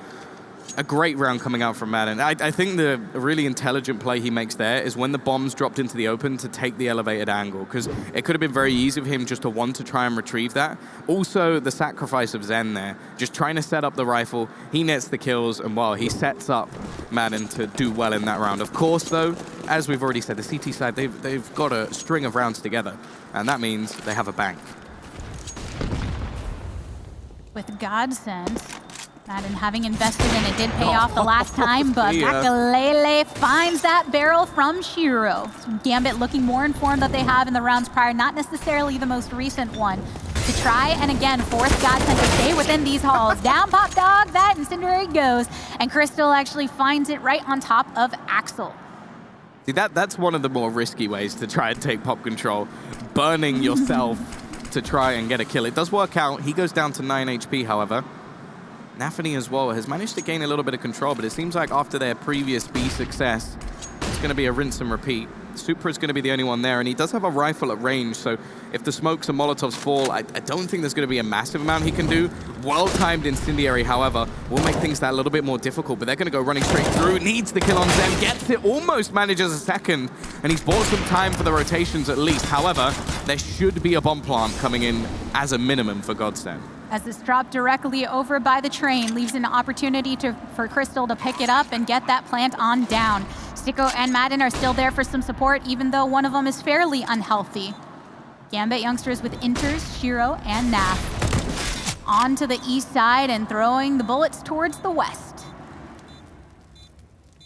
a great round coming out from Madden. I think the really intelligent play he makes there is when the bombs dropped into the open to take the elevated angle, because it could have been very easy for him just to want to try and retrieve that. Also, the sacrifice of Zen there, just trying to set up the rifle. He nets the kills, and well, he sets up Madden to do well in that round. Of course, though, as we've already said, the CT side, they've got a string of rounds together, and that means they have a bank. With GODSENT, Madden having invested in it did pay off the last time, but Makalele finds that barrel from Shiro. So Gambit looking more informed than they have in the rounds prior, not necessarily the most recent one. To try and again force GODSENT to stay within these halls. Down pop dog, that incendiary goes, and Crystal actually finds it right on top of Axel. See, that's one of the more risky ways to try and take pop control, burning yourself to try and get a kill. It does work out. He goes down to 9 HP, however. Nafany as well has managed to gain a little bit of control, but it seems like after their previous B success, it's going to be a rinse and repeat. Supra is going to be the only one there, and he does have a rifle at range, so if the smokes and molotovs fall, I don't think there's going to be a massive amount he can do. Well-timed incendiary, however, will make things that a little bit more difficult, but they're going to go running straight through. Needs the kill on Zen, gets it, almost manages a second, and he's bought some time for the rotations at least. However, there should be a bomb plant coming in as a minimum for GODSENT. As this dropped directly over by the train, leaves an opportunity for Crystal to pick it up and get that plant on down. Sticko and Madden are still there for some support, even though one of them is fairly unhealthy. Gambit Youngsters with Inters, Shiro, and Naf. On to the east side and throwing the bullets towards the west.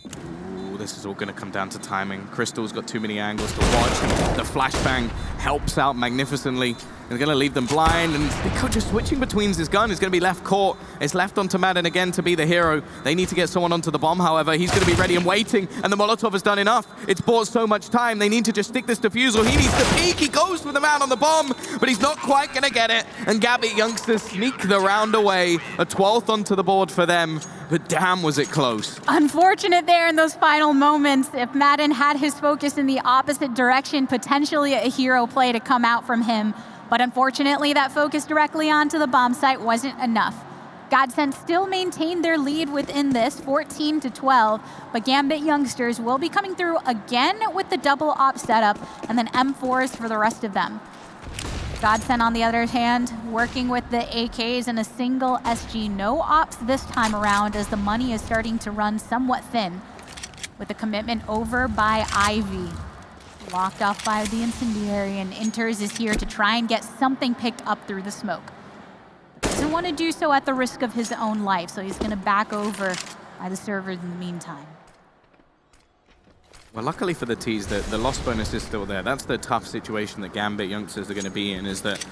Ooh, this is all going to come down to timing. Crystal's got too many angles to watch. The flashbang helps out magnificently. They're going to leave them blind, and Sticko just switching between his gun is going to be left caught. It's left onto Madden again to be the hero. They need to get someone onto the bomb, however. He's going to be ready and waiting, and the Molotov has done enough. It's bought so much time. They need to just stick this defusal. He needs to peek. He goes for the man on the bomb, but he's not quite going to get it. And Gambit Youngsters sneak the round away. A 12th onto the board for them, but damn was it close. Unfortunate there in those final moments. If Madden had his focus in the opposite direction, potentially a hero play to come out from him. But unfortunately, that focus directly onto the bomb site wasn't enough. GODSENT still maintained their lead within this, 14-12, but Gambit Youngsters will be coming through again with the double op setup, and then M4s for the rest of them. GODSENT, on the other hand, working with the AKs in a single SG, no ops this time around, as the money is starting to run somewhat thin, with the commitment over by Ivy. Locked off by the incendiary, and Inters is here to try and get something picked up through the smoke. Doesn't want to do so at the risk of his own life, so he's going to back over by the servers in the meantime. Well, luckily for the T's, the loss bonus is still there. That's the tough situation that Gambit Youngsters are going to be in, is that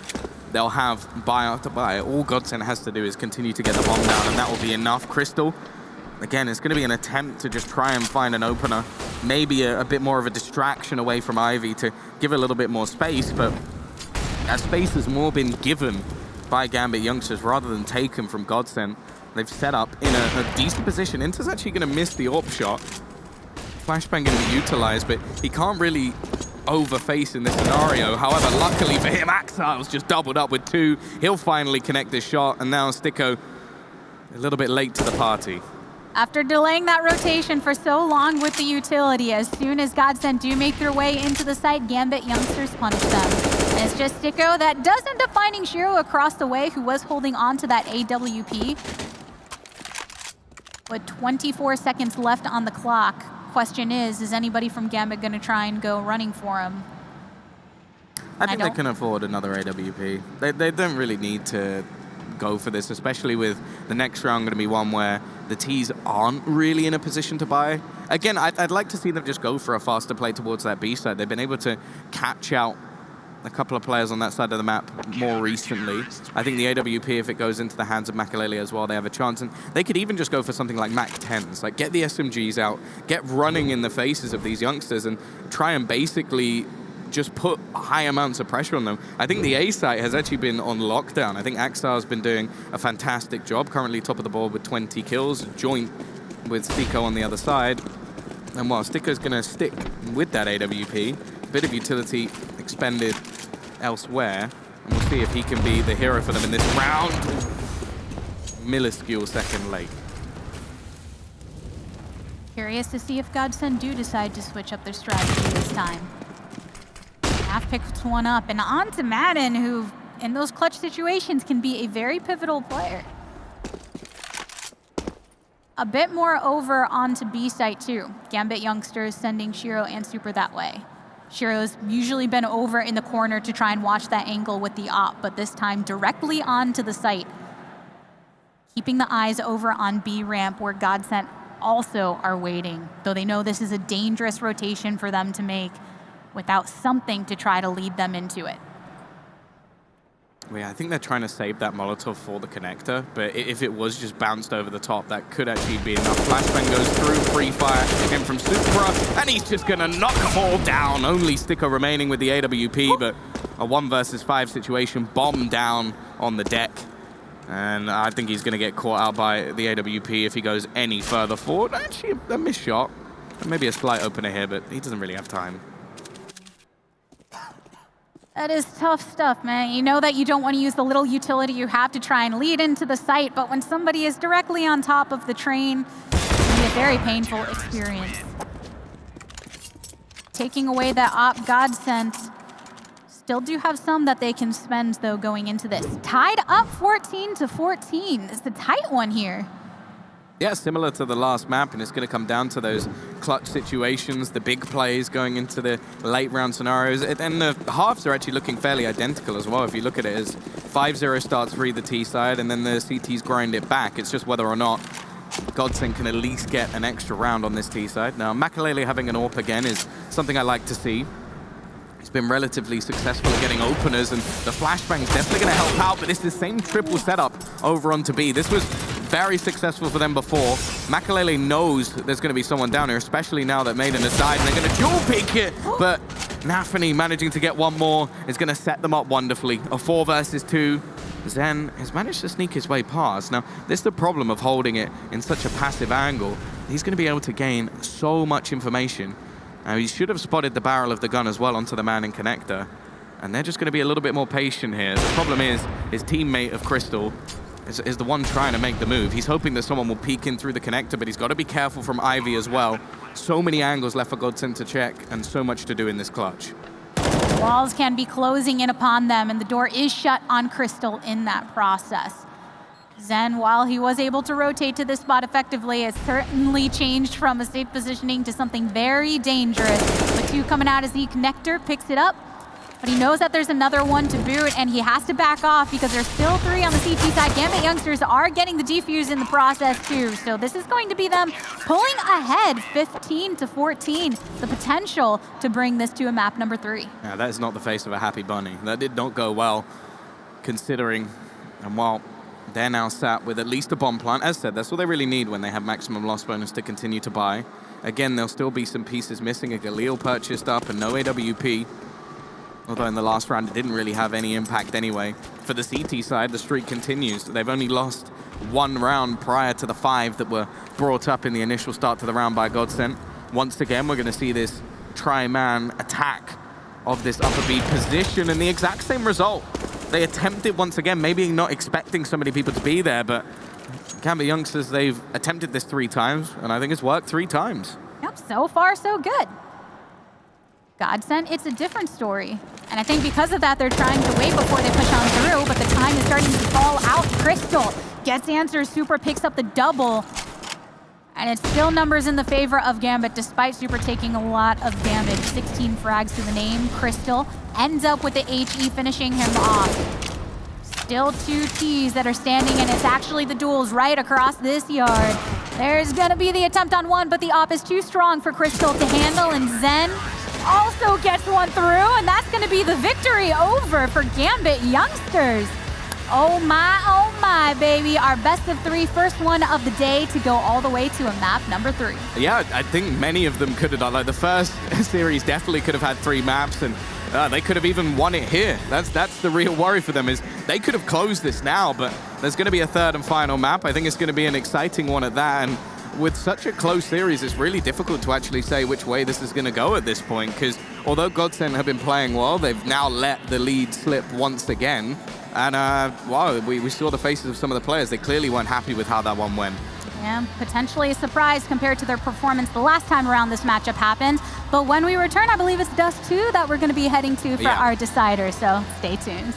they'll have buy after buy. All GODSENT has to do is continue to get the bomb down, and that will be enough. Crystal, again, it's going to be an attempt to just try and find an opener. Maybe a bit more of a distraction away from Ivy to give a little bit more space, but that space has more been given by Gambit Youngsters rather than taken from GODSENT. They've set up in a decent position. Inter's actually going to miss the AWP shot. Flashbang going to be utilized, but he can't really overface in this scenario. However, luckily for him, Axile's just doubled up with 2. He'll finally connect this shot, and now Sticko a little bit late to the party. After delaying that rotation for so long with the utility, as soon as GODSENT do make their way into the site, Gambit Youngsters punish them. And it's just Sticko that does end up finding Shiro across the way, who was holding on to that AWP. With 24 seconds left on the clock, question is anybody from Gambit going to try and go running for him? I think they can afford another AWP. They don't really need to go for this, especially with the next round going to be one where the T's aren't really in a position to buy. Again, I'd like to see them just go for a faster play towards that B side. They've been able to catch out a couple of players on that side of the map more recently. I think the AWP, if it goes into the hands of Makalele as well, they have a chance. And they could even just go for something like Mac 10s, like get the SMGs out, get running in the faces of these youngsters, and try and basically just put high amounts of pressure on them. I think the A site has actually been on lockdown. I think Axile's been doing a fantastic job, currently top of the board with 20 kills, joint with Sticko on the other side. And while Sticko's going to stick with that AWP, a bit of utility expended elsewhere, and we'll see if he can be the hero for them in this round. Minuscule second late. Curious to see if GODSENT do decide to switch up their strategy this time. Half picks one up, and on to Madden, who in those clutch situations can be a very pivotal player. A bit more over onto B site too. Gambit Youngster is sending Shiro and Super that way. Shiro's usually been over in the corner to try and watch that angle with the op, but this time directly onto the site. Keeping the eyes over on B ramp where GODSENT also are waiting, though they know this is a dangerous rotation for them to make without something to try to lead them into it. Yeah, I think they're trying to save that Molotov for the connector, but if it was just bounced over the top, that could actually be enough. Flashbang goes through, free fire in from Supra, and he's just gonna knock them all down. Only sticker remaining with the AWP, but a 1 versus 5 situation, bomb down on the deck. And I think he's gonna get caught out by the AWP if he goes any further forward. Actually, a missed shot. Maybe a slight opener here, but he doesn't really have time. That is tough stuff, man. You know that you don't want to use the little utility you have to try and lead into the site, but when somebody is directly on top of the train, it can be a very painful experience. Taking away that op GODSENT, still do have some that they can spend, though, going into this. Tied up 14-14. It's a tight one here. Yeah, similar to the last map, and it's going to come down to those clutch situations, the big plays going into the late round scenarios. And the halves are actually looking fairly identical as well. If you look at it as 5-0 starts free the T side, and then the CTs grind it back. It's just whether or not GODSENT can at least get an extra round on this T side. Now, Makalele having an AWP again is something I like to see. He's been relatively successful at getting openers, and the flashbang's definitely going to help out, but it's the same triple setup over onto B. This was very successful for them before. Makalele knows there's going to be someone down here, especially now that Maiden has died, and they're going to dual peek it, but Nafany managing to get one more is going to set them up wonderfully. A 4 versus 2. Zen has managed to sneak his way past. Now, this is the problem of holding it in such a passive angle. He's going to be able to gain so much information. He should have spotted the barrel of the gun as well onto the man in connector. And they're just going to be a little bit more patient here. The problem is his teammate of Crystal is the one trying to make the move. He's hoping that someone will peek in through the connector, but he's got to be careful from Ivy as well. So many angles left for GODSENT to check, and so much to do in this clutch. Walls can be closing in upon them, and the door is shut on Crystal in that process. Zen, while he was able to rotate to this spot effectively, has certainly changed from a safe positioning to something very dangerous. The 2 coming out as the connector picks it up, but he knows that there's another one to boot, and he has to back off because there's still 3 on the CT side. Gambit Youngsters are getting the defuse in the process too, so this is going to be them pulling ahead 15-14. The potential to bring this to a map number 3. Yeah, that is not the face of a happy bunny. That did not go well, considering, and while they're now sat with at least a bomb plant. As said, that's what they really need when they have maximum loss bonus to continue to buy. Again, there'll still be some pieces missing. A Galil purchased up and no AWP. Although in the last round, it didn't really have any impact anyway. For the CT side, the streak continues. They've only lost 1 round prior to the 5 that were brought up in the initial start to the round by GODSENT. Once again, we're going to see this tri-man attack of this upper B position, and the exact same result. They attempted once again, maybe not expecting so many people to be there, but Gambit Youngsters, they've attempted this 3 times, and I think it's worked 3 times. Yep, so far so good. GODSENT, it's a different story. And I think because of that, they're trying to wait before they push on through, but the time is starting to fall out. Crystal gets answers, Super picks up the double, and it's still numbers in the favor of Gambit, despite Super taking a lot of damage. 16 frags to the name. Crystal ends up with the HE finishing him off. Still 2 Ts that are standing, and it's actually the duels right across this yard. There's gonna be the attempt on one, but the op is too strong for Crystal to handle, and Zen also gets one through, and that's gonna be the victory over for Gambit Youngsters. Oh my, baby. Our best of 3, first one of the day to go all the way to a map number 3. Yeah, I think many of them could have done, like the first series definitely could have had 3 maps, and they could have even won it here. That's the real worry for them, is they could have closed this now, but there's going to be a 3rd and final map. I think it's going to be an exciting one at that, and with such a close series, it's really difficult to actually say which way this is going to go at this point, because although GODSENT have been playing well, they've now let the lead slip once again. And wow, we saw the faces of some of the players. They clearly weren't happy with how that one went. Yeah, potentially a surprise compared to their performance the last time around this matchup happened. But when we return, I believe it's Dust 2 that we're going to be heading to for our decider, so stay tuned.